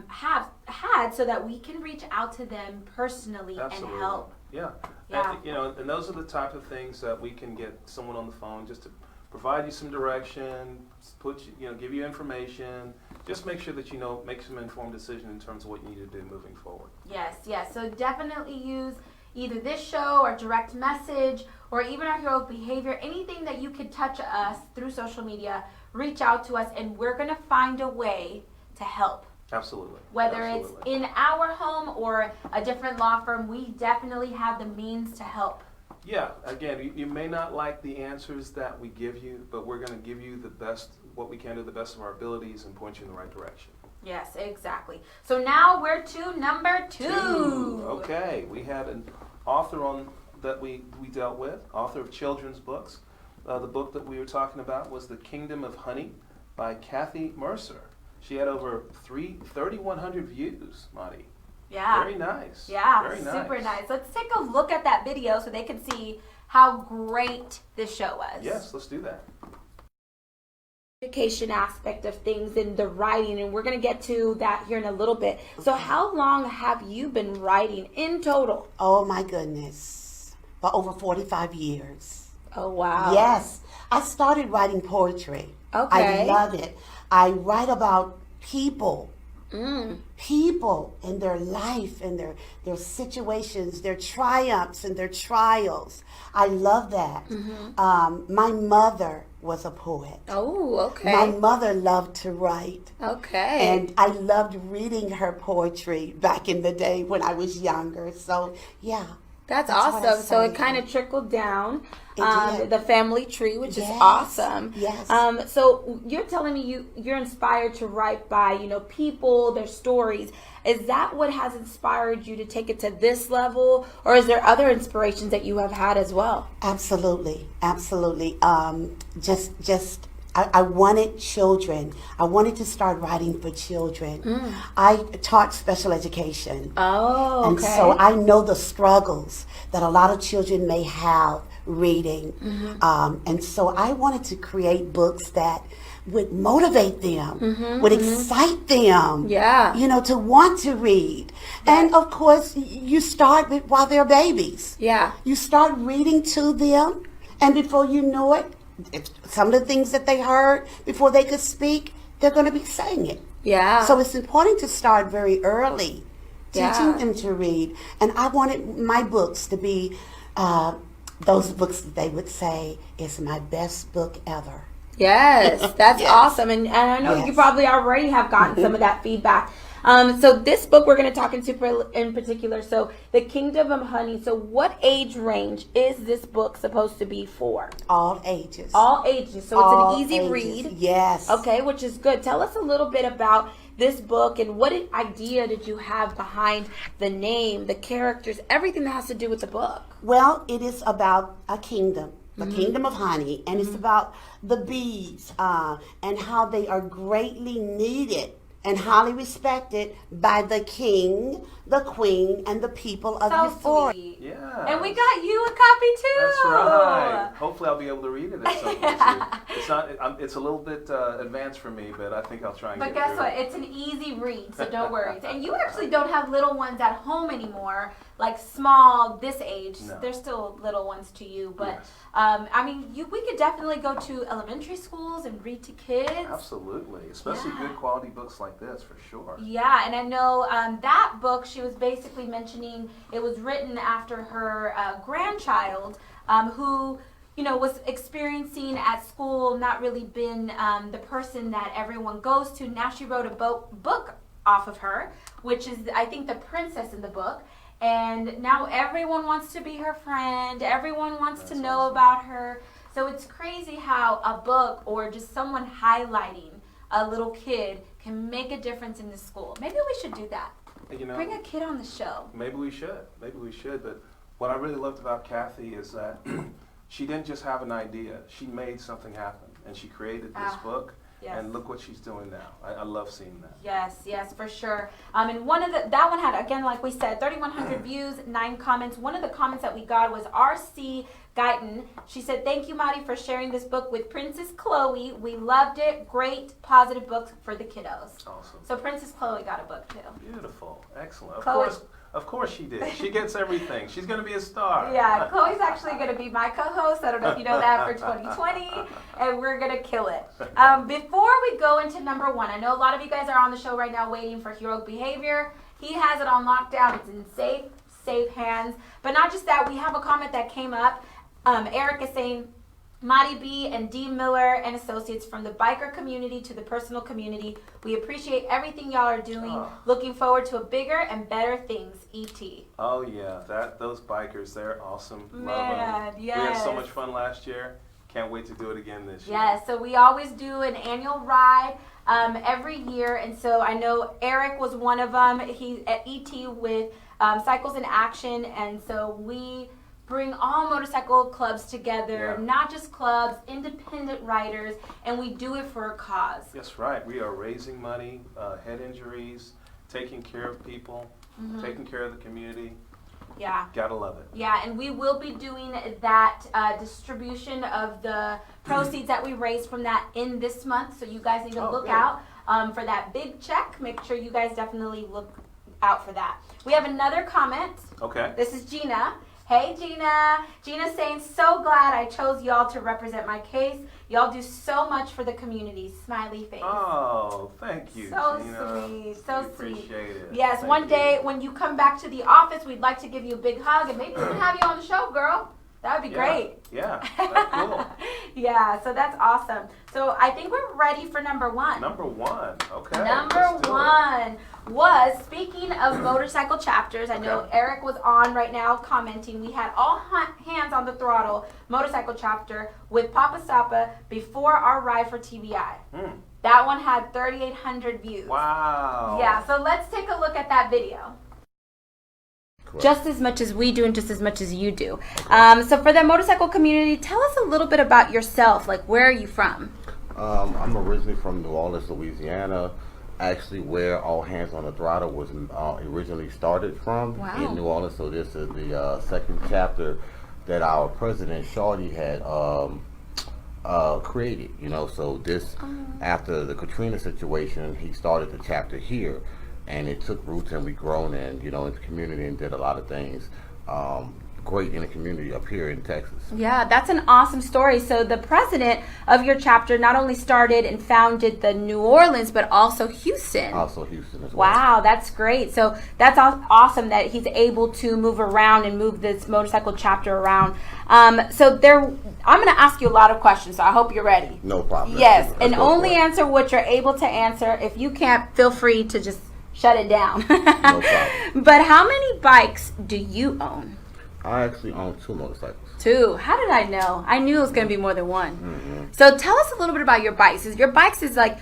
[SPEAKER 1] have had so that we can reach out to them personally and help.
[SPEAKER 2] Yeah. And those are the type of things that we can get someone on the phone just to provide you some direction, give you information. Just make sure that make some informed decision in terms of what you need to do moving forward.
[SPEAKER 1] Yes. So definitely use either this show or direct message or even our Hero of Behavior, anything that you could touch us through social media, reach out to us, and we're going to find a way to help.
[SPEAKER 2] Absolutely.
[SPEAKER 1] Whether it's in our home or a different law firm, we definitely have the means to help.
[SPEAKER 2] Yeah, again, you may not like the answers that we give you, but we're going to give you the best, what we can do, the best of our abilities, and point you in the right direction.
[SPEAKER 1] Yes, exactly. So now we're to number two.
[SPEAKER 2] Okay, we had an author that we dealt with, author of children's books. The book that we were talking about was The Kingdom of Honey by Kathy Mercer. She had over 3,100 views, Monty.
[SPEAKER 1] Yeah.
[SPEAKER 2] Very nice.
[SPEAKER 1] Yeah,
[SPEAKER 2] very
[SPEAKER 1] super nice. Let's take a look at that video so they can see how great this show was.
[SPEAKER 2] Yes, let's do that.
[SPEAKER 1] Education aspect of things in the writing, and we're going to get to that here in a little bit. So how long have you been writing in total?
[SPEAKER 5] Oh my goodness, for over 45 years.
[SPEAKER 1] Oh wow.
[SPEAKER 5] Yes, I started writing poetry.
[SPEAKER 1] Okay.
[SPEAKER 5] I love it. I write about people and their life and their situations, their triumphs and their trials. I love that. My mother was a poet.
[SPEAKER 1] Oh, okay.
[SPEAKER 5] My mother loved to write.
[SPEAKER 1] Okay.
[SPEAKER 5] And I loved reading her poetry back in the day when I was younger. So, yeah.
[SPEAKER 1] That's
[SPEAKER 5] what I
[SPEAKER 1] awesome. So it
[SPEAKER 5] started
[SPEAKER 1] kind of trickled down
[SPEAKER 5] did.
[SPEAKER 1] the family tree, which is
[SPEAKER 5] Yes.
[SPEAKER 1] awesome.
[SPEAKER 5] Yes.
[SPEAKER 1] So you're telling me you're inspired to write by people, their stories. Is that what has inspired you to take it to this level, or is there other inspirations that you have had as well?
[SPEAKER 5] Absolutely. I wanted children. I wanted to start writing for children. I taught special education.
[SPEAKER 1] Oh, okay.
[SPEAKER 5] And so I know the struggles that a lot of children may have reading. And so I wanted to create books that would motivate them, would excite them, to want to read. And of course, you start with while they're babies.
[SPEAKER 1] Yeah.
[SPEAKER 5] You start reading to them, and before you know it, some of the things that they heard before they could speak, they're going to be saying it.
[SPEAKER 1] Yeah.
[SPEAKER 5] So it's important to start very early, teaching them to read. And I wanted my books to be those books that they would say is my best book ever.
[SPEAKER 1] Yes, that's awesome. And I know you probably already have gotten some of that feedback. So this book we're going to talk in particular, so The Kingdom of Honey. So what age range is this book supposed to be for?
[SPEAKER 5] All ages.
[SPEAKER 1] All ages. So it's an easy read.
[SPEAKER 5] Yes.
[SPEAKER 1] Okay, which is good. Tell us a little bit about this book and what idea did you have behind the name, the characters, everything that has to do with the book?
[SPEAKER 5] Well, it is about a kingdom. The Kingdom of Honey, and it's about the bees and how they are greatly needed and highly respected by the king, the queen, and the people of Euphoria.
[SPEAKER 1] Sweet.
[SPEAKER 2] Yeah.
[SPEAKER 1] And we got you a copy too.
[SPEAKER 2] That's right. Hopefully I'll be able to read it at some point too. It's not. It's a little bit advanced for me, but I think I'll try and
[SPEAKER 1] But
[SPEAKER 2] get
[SPEAKER 1] guess
[SPEAKER 2] through
[SPEAKER 1] what?
[SPEAKER 2] it.
[SPEAKER 1] It's an easy read, so don't worry. And you actually don't have little ones at home anymore, like small this age.
[SPEAKER 2] No.
[SPEAKER 1] They're still little ones to you, but
[SPEAKER 2] Yes.
[SPEAKER 1] we could definitely go to elementary schools and read to kids.
[SPEAKER 2] Absolutely, especially good quality books like this, for sure.
[SPEAKER 1] Yeah, and I know that book, she was basically mentioning it was written after her grandchild who, was experiencing at school, not really been the person that everyone goes to. Now she wrote a book off of her, which is, I think, the princess in the book. And now everyone wants to be her friend. Everyone wants to know about her. So it's crazy how a book or just someone highlighting a little kid can make a difference in the school. Maybe we should do that. Bring a kid on the show.
[SPEAKER 2] Maybe we should. But what I really loved about Kathy is that she didn't just have an idea. She made something happen. and she created this book.
[SPEAKER 1] Yes.
[SPEAKER 2] And look what she's doing now. I love seeing that.
[SPEAKER 1] Yes, for sure. And that one had, again, like we said, 3,100 views, 9 comments. One of the comments that we got was R.C. Guyton. She said, "Thank you, Madi, for sharing this book with Princess Chloe. We loved it. Great, positive book for the kiddos."
[SPEAKER 2] Awesome.
[SPEAKER 1] So Princess Chloe got a book too.
[SPEAKER 2] Beautiful. Excellent.
[SPEAKER 1] Chloe-
[SPEAKER 2] Of course she did. She gets everything. She's going to be a star.
[SPEAKER 1] Yeah, Chloe's actually going to be my co-host. I don't know if you know that, for 2020, and we're going to kill it. Before we go into number 1, I know a lot of you guys are on the show right now waiting for Heroic Behavior. He has it on lockdown. It's in safe hands. But not just that, we have a comment that came up. Eric is saying, Madi B and D Miller and Associates, from the biker community to the personal community, we appreciate everything y'all are doing. Looking forward to a bigger and better things, E.T.
[SPEAKER 2] Oh yeah, those bikers, they're awesome.
[SPEAKER 1] Man,
[SPEAKER 2] Love them.
[SPEAKER 1] yes.
[SPEAKER 2] We had so much fun last year. Can't wait to do it again this year.
[SPEAKER 1] Yes, so we always do an annual ride every year, and so I know Eric was one of them. He's at ET with Cycles in Action, and so we bring all motorcycle clubs together, not just clubs, independent riders, and we do it for a cause.
[SPEAKER 2] That's right. We are raising money, head injuries, taking care of people, taking care of the community.
[SPEAKER 1] Yeah.
[SPEAKER 2] Gotta love it.
[SPEAKER 1] Yeah, and we will be doing that distribution of the proceeds that we raised from that in this month, so you guys need to look out for that big check. Make sure you guys definitely look out for that. We have another comment.
[SPEAKER 2] Okay.
[SPEAKER 1] This is Gina. Hey, Gina. Gina's saying, "So glad I chose y'all to represent my case. Y'all do so much for the community." Smiley face.
[SPEAKER 2] Oh, thank you,
[SPEAKER 1] So
[SPEAKER 2] Gina.
[SPEAKER 1] sweet. So
[SPEAKER 2] We
[SPEAKER 1] sweet.
[SPEAKER 2] appreciate it.
[SPEAKER 1] Yes,
[SPEAKER 2] Thank
[SPEAKER 1] one
[SPEAKER 2] you.
[SPEAKER 1] day when you come back to the office, we'd like to give you a big hug and maybe even have you on the show, girl. That would be great.
[SPEAKER 2] Yeah, that's cool.
[SPEAKER 1] Yeah, so that's awesome. So I think we're ready for number 1.
[SPEAKER 2] Number 1. Okay.
[SPEAKER 1] Number
[SPEAKER 2] let's do it.
[SPEAKER 1] 1 was, speaking of motorcycle chapters, I know Eric was on right now commenting, we had all hands on the throttle motorcycle chapter with Papa Sapa before our ride for TBI. That one had 3,800 views.
[SPEAKER 2] Wow.
[SPEAKER 1] Yeah, so let's take a look at that video.
[SPEAKER 6] Correct.
[SPEAKER 1] Just as much as we do and just as much as you do. So for the motorcycle community, tell us a little bit about yourself. Like, where are you from?
[SPEAKER 6] I'm originally from New Orleans, Louisiana. Actually, where All Hands on the Throttle was originally started from in New Orleans. So this is the second chapter that our president Shawty had created. You know, so this after the Katrina situation, he started the chapter here, and it took roots, and we grown in in the community and did a lot of things great in the community up here in Texas.
[SPEAKER 1] Yeah, that's an awesome story. So the president of your chapter not only started and founded the New Orleans, but also Houston.
[SPEAKER 6] Also Houston as well.
[SPEAKER 1] Wow, that's great. So that's awesome that he's able to move around and move this motorcycle chapter around. I'm going to ask you a lot of questions, so I hope you're ready.
[SPEAKER 6] No problem.
[SPEAKER 1] Yes,
[SPEAKER 6] Let's
[SPEAKER 1] and
[SPEAKER 6] go for
[SPEAKER 1] only
[SPEAKER 6] it.
[SPEAKER 1] answer what you're able to answer. If you can't, feel free to just shut it down.
[SPEAKER 6] No problem.
[SPEAKER 1] But how many bikes do you own?
[SPEAKER 6] I actually own 2 motorcycles.
[SPEAKER 1] 2. How did I know? I knew it was going to be more than one. So tell us a little bit about your bikes. Your bikes is like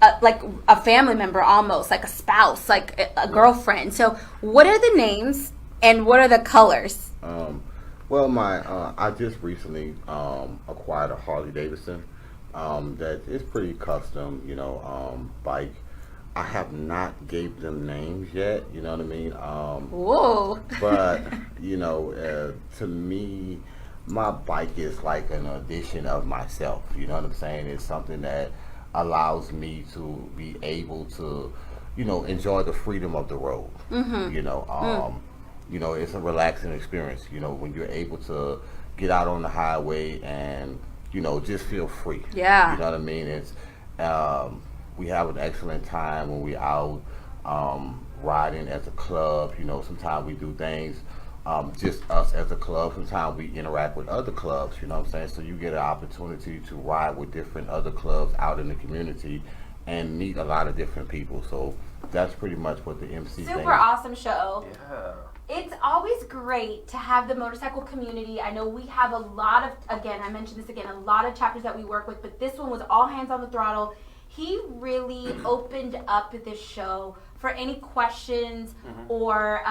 [SPEAKER 1] a family member almost, like a spouse, like a girlfriend. So what are the names and what are the colors?
[SPEAKER 6] Well, I just recently acquired a Harley Davidson that is pretty custom, bike. I have not gave them names yet, you know what I mean?
[SPEAKER 1] Whoa.
[SPEAKER 6] But, to me, my bike is like an addition of myself, you know what I'm saying? It's something that allows me to be able to, enjoy the freedom of the road. It's a relaxing experience, when you're able to get out on the highway and, just feel free.
[SPEAKER 1] Yeah.
[SPEAKER 6] You know what I mean? It's, we have an excellent time when we out riding as a club. Sometimes we do things just us as a club. Sometimes we interact with other clubs, you know what I'm saying? So you get an opportunity to ride with different other clubs out in the community and meet a lot of different people. So that's pretty much what the MC thing is.
[SPEAKER 1] Super awesome show.
[SPEAKER 2] Yeah.
[SPEAKER 1] It's always great to have the motorcycle community. I know we have a lot of, again, I mentioned this again, a lot of chapters that we work with, but this one was all hands on the throttle. He really opened up this show for any questions or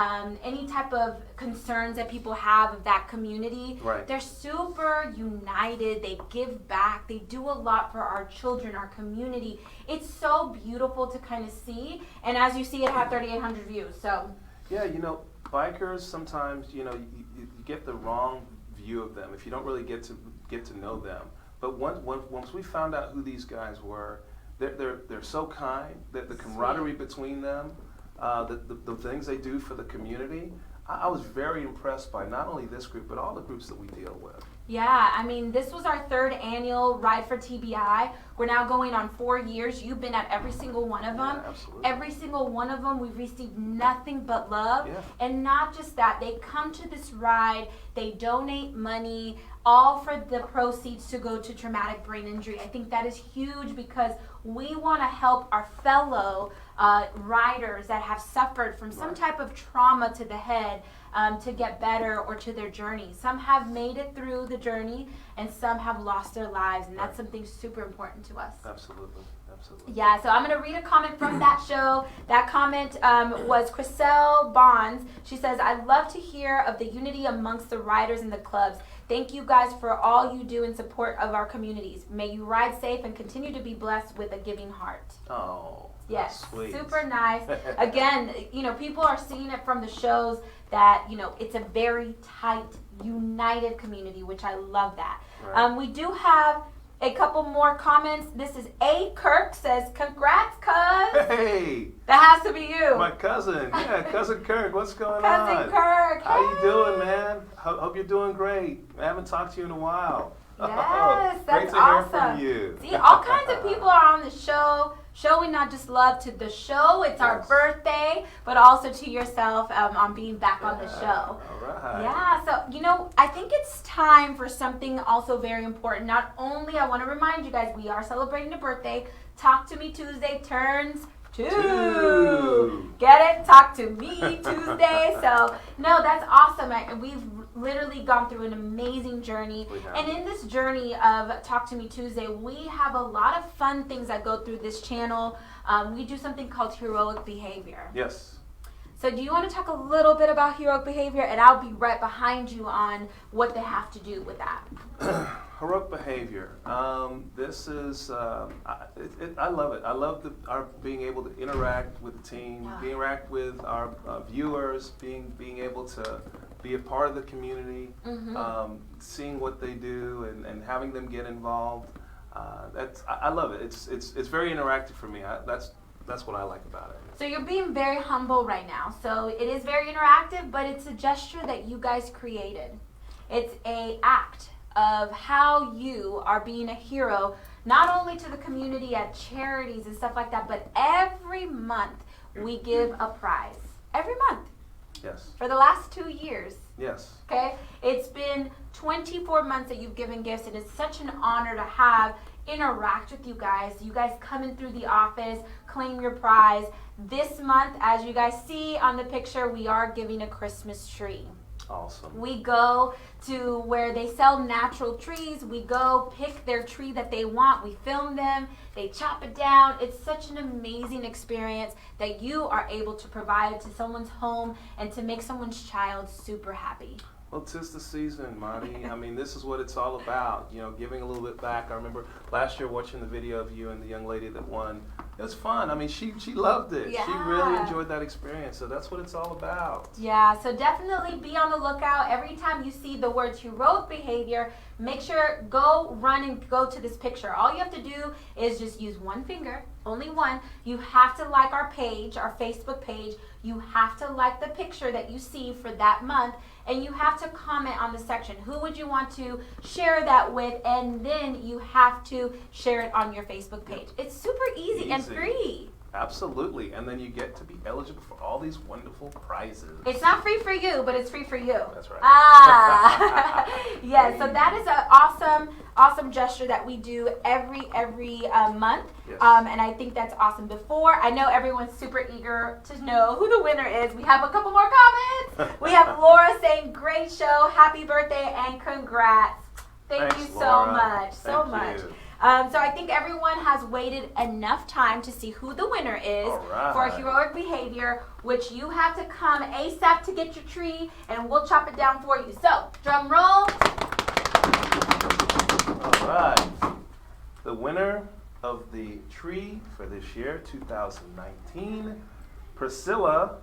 [SPEAKER 1] any type of concerns that people have of that community.
[SPEAKER 2] Right.
[SPEAKER 1] They're super united. They give back. They do a lot for our children, our community. It's so beautiful to kind of see. And as you see, it had 3,800 views. So
[SPEAKER 2] Yeah, bikers sometimes, you get the wrong view of them if you don't really get to know them. But once we found out who these guys were, they're so kind, that the camaraderie between them, the things they do for the community, I was very impressed by not only this group, but all the groups that we deal with.
[SPEAKER 1] Yeah, I mean, this was our 3rd annual Ride for TBI. We're now going on 4 years. You've been at every single one of them.
[SPEAKER 2] Yeah, absolutely.
[SPEAKER 1] Every single one of them, we've received nothing but love.
[SPEAKER 2] Yeah.
[SPEAKER 1] And not just that, they come to this ride, they donate money, all for the proceeds to go to traumatic brain injury. I think that is huge because we want to help our fellow riders that have suffered from some type of trauma to the head to get better or to their journey. Some have made it through the journey and some have lost their lives, and that's something super important to us.
[SPEAKER 2] Absolutely.
[SPEAKER 1] Yeah, so I'm going to read a comment from that show. That comment was Chriselle Bonds. She says, I love to hear of the unity amongst the riders and the clubs. Thank you guys for all you do in support of our communities. May you ride safe and continue to be blessed with a giving heart.
[SPEAKER 2] Oh,
[SPEAKER 1] yes,
[SPEAKER 2] sweet.
[SPEAKER 1] Super nice. Again, people are seeing it from the shows that, it's a very tight, united community, which I love that.
[SPEAKER 2] Right.
[SPEAKER 1] We do have a couple more comments. This is A. Kirk says, congrats, cuz.
[SPEAKER 2] Hey,
[SPEAKER 1] That has to be you.
[SPEAKER 2] my cousin. Yeah, Cousin Kirk. What's going
[SPEAKER 1] Cousin
[SPEAKER 2] on?
[SPEAKER 1] Kirk.
[SPEAKER 2] How you
[SPEAKER 1] hey.
[SPEAKER 2] doing, man? Hope you're doing great. I haven't talked to you in a while.
[SPEAKER 1] Yes,
[SPEAKER 2] Great
[SPEAKER 1] that's
[SPEAKER 2] to
[SPEAKER 1] awesome.
[SPEAKER 2] hear from you.
[SPEAKER 1] See, all kinds of people are on the show, showing not just love to the show, it's our
[SPEAKER 2] Yes.
[SPEAKER 1] birthday, but also to yourself on being back on the show.
[SPEAKER 2] All right.
[SPEAKER 1] Yeah, so, I think it's time for something also very important. Not only, I want to remind you guys, we are celebrating a birthday. Talk to Me Tuesday turns 2. Get it? Talk to Me Tuesday. So, no, that's awesome. We've literally gone through an amazing journey.
[SPEAKER 2] We have.
[SPEAKER 1] And in this journey of Talk to Me Tuesday, we have a lot of fun things that go through this channel. We do something called heroic behavior.
[SPEAKER 2] Yes.
[SPEAKER 1] So do you want to talk a little bit about heroic behavior? And I'll be right behind you on what they have to do with that.
[SPEAKER 2] Heroic behavior. This is, I love it. I love our being able to interact with the team, interact with our viewers, being able to be a part of the community, seeing what they do and having them get involved. I love it. It's very interactive for me. That's what I like about it.
[SPEAKER 1] So you're being very humble right now. So it is very interactive, but it's a gesture that you guys created. It's an act of how you are being a hero, not only to the community at charities and stuff like that, but every month we give a prize. Every month.
[SPEAKER 2] Yes.
[SPEAKER 1] For the last 2 years.
[SPEAKER 2] Yes.
[SPEAKER 1] Okay? It's been 24 months that you've given gifts, and it's such an honor to interact with you guys. You guys come in through the office, claim your prize. This month, as you guys see on the picture, we are giving a Christmas tree.
[SPEAKER 2] Awesome.
[SPEAKER 1] We go to where they sell natural trees. We go pick their tree that they want. We film them. They chop it down. It's such an amazing experience that you are able to provide to someone's home and to make someone's child super happy.
[SPEAKER 2] Well, 'tis the season, Monty. I mean, this is what it's all about, giving a little bit back. I remember last year watching the video of you and the young lady that won. It was fun. I mean, she loved it.
[SPEAKER 1] Yeah.
[SPEAKER 2] She really enjoyed that experience. So that's what it's all about.
[SPEAKER 1] Yeah, so definitely be on the lookout. Every time you see the words heroic behavior, make sure, run and go to this picture. All you have to do is just use one finger, only one. You have to like our page, our Facebook page. You have to like the picture that you see for that month, and you have to comment on the section. Who would you want to share that with? And then you have to share it on your Facebook page. It's super easy and free.
[SPEAKER 2] Absolutely. And then you get to be eligible for all these wonderful prizes.
[SPEAKER 1] It's not free for you, but it's free for you.
[SPEAKER 2] That's right.
[SPEAKER 1] Yeah, so that is an awesome gesture that we do every month.
[SPEAKER 2] Yes.
[SPEAKER 1] And I think that's awesome. Before, I know everyone's super eager to know who the winner is. We have a couple more comments. We have Laura saying, great show, happy birthday, and congrats. Thank
[SPEAKER 2] Thanks,
[SPEAKER 1] you so
[SPEAKER 2] Laura.
[SPEAKER 1] much, so
[SPEAKER 2] Thank
[SPEAKER 1] much.
[SPEAKER 2] you.
[SPEAKER 1] So I think everyone has waited enough time to see who the winner is
[SPEAKER 2] All right.
[SPEAKER 1] for heroic behavior, which you have to come ASAP to get your tree, and we'll chop it down for you. So, drum roll.
[SPEAKER 2] All right. The winner of the tree for this year, 2019, Priscilla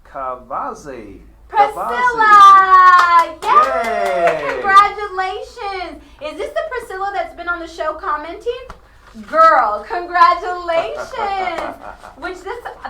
[SPEAKER 2] Cavazi.
[SPEAKER 1] Priscilla! Yay!
[SPEAKER 2] Yay!
[SPEAKER 1] Congratulations! Is this the Priscilla that's been on the show commenting? Girl, congratulations!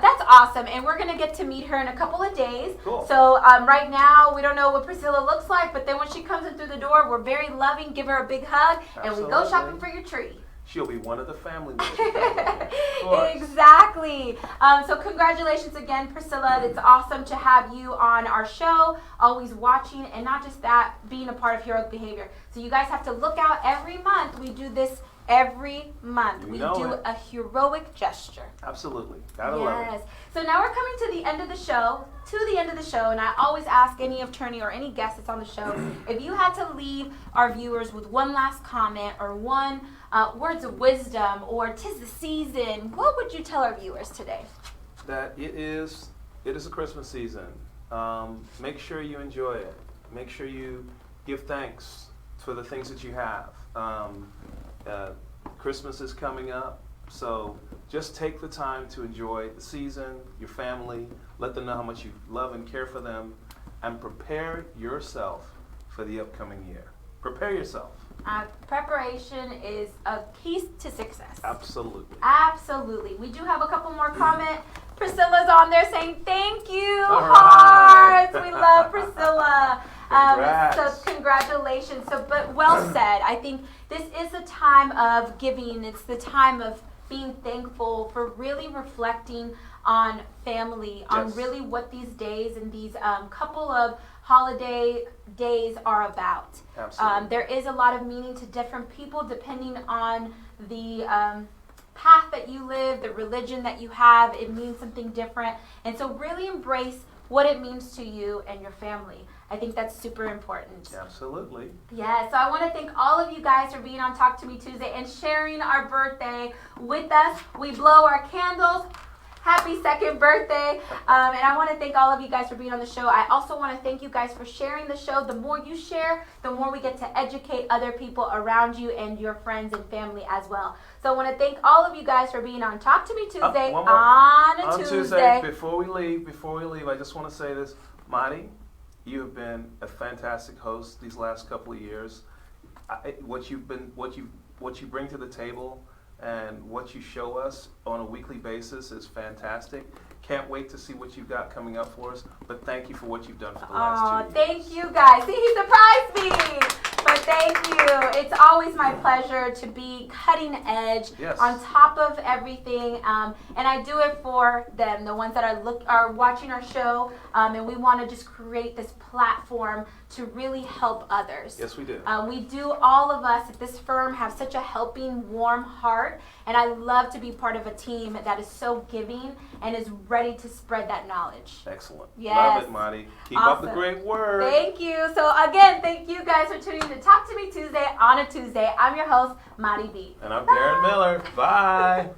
[SPEAKER 1] That's awesome, and we're gonna get to meet her in a couple of days.
[SPEAKER 2] Cool.
[SPEAKER 1] So right now we don't know what Priscilla looks like, but then when she comes in through the door, we're very loving. Give her a big hug, and we go
[SPEAKER 2] Absolutely.
[SPEAKER 1] shopping for your tree.
[SPEAKER 2] She'll be one of the family members. Of course.
[SPEAKER 1] Exactly. So congratulations again, Priscilla. It's awesome to have you on our show, always watching, and not just that, being a part of heroic behavior. So you guys have to look out every month. We do this every month.
[SPEAKER 2] You
[SPEAKER 1] We
[SPEAKER 2] know
[SPEAKER 1] do
[SPEAKER 2] it.
[SPEAKER 1] a heroic gesture.
[SPEAKER 2] Absolutely. Gotta love
[SPEAKER 1] Yes.
[SPEAKER 2] it.
[SPEAKER 1] So now we're coming to the end of the show. And I always ask any attorney or any guest that's on the show, if you had to leave our viewers with one last comment or one words of wisdom or 'tis the season, what would you tell our viewers today?
[SPEAKER 2] That it is a Christmas season. Make sure you enjoy it. Make sure you give thanks for the things that you have. Christmas is coming up, so just take the time to enjoy the season, your family, let them know how much you love and care for them, and prepare yourself for the upcoming year. Prepare yourself.
[SPEAKER 1] Preparation is a key to success.
[SPEAKER 2] Absolutely.
[SPEAKER 1] Absolutely. We do have a couple more comments. Priscilla's on there saying thank you,
[SPEAKER 2] All
[SPEAKER 1] hearts.
[SPEAKER 2] right.
[SPEAKER 1] We love Priscilla.
[SPEAKER 2] Congrats.
[SPEAKER 1] So congratulations. But well said. I think this is a time of giving. It's the time of being thankful for really reflecting on family, on
[SPEAKER 2] Yes.
[SPEAKER 1] really what these days and these couple of holiday days are about.
[SPEAKER 2] Absolutely.
[SPEAKER 1] There is a lot of meaning to different people depending on the path that you live, the religion that you have. It means something different. And so really embrace what it means to you and your family. I think that's super important.
[SPEAKER 2] Absolutely.
[SPEAKER 1] Yeah, so I want to thank all of you guys for being on Talk to Me Tuesday and sharing our birthday with us. We blow our candles. Happy second birthday. And I want to thank all of you guys for being on the show. I also want to thank you guys for sharing the show. The more you share, the more we get to educate other people around you and your friends and family as well. So I want to thank all of you guys for being on Talk to Me Tuesday
[SPEAKER 2] one more.
[SPEAKER 1] on
[SPEAKER 2] On
[SPEAKER 1] Tuesday.
[SPEAKER 2] Tuesday, before we leave, I just want to say this. Marty, you have been a fantastic host these last couple of years. What you bring to the table and what you show us on a weekly basis is fantastic. Can't wait to see what you've got coming up for us. But thank you for what you've done for the last 2 years.
[SPEAKER 1] Thank you guys. See, he surprised me. But thank you. It's always my pleasure to be cutting edge,
[SPEAKER 2] Yes.
[SPEAKER 1] on top of everything, and I do it for them, the ones that are watching our show, and we want to just create this platform to really help others.
[SPEAKER 2] Yes, we do.
[SPEAKER 1] We do, all of us at this firm have such a helping, warm heart, and I love to be part of a team that is so giving and is ready to spread that knowledge.
[SPEAKER 2] Excellent.
[SPEAKER 1] Yes.
[SPEAKER 2] Love it, Marty. Keep up the
[SPEAKER 1] Awesome.
[SPEAKER 2] great work.
[SPEAKER 1] Thank you. So again, thank you guys for tuning in to Talk to Me Tuesday on a Tuesday. I'm your host, Marty B.
[SPEAKER 2] And I'm Darren Miller. Bye.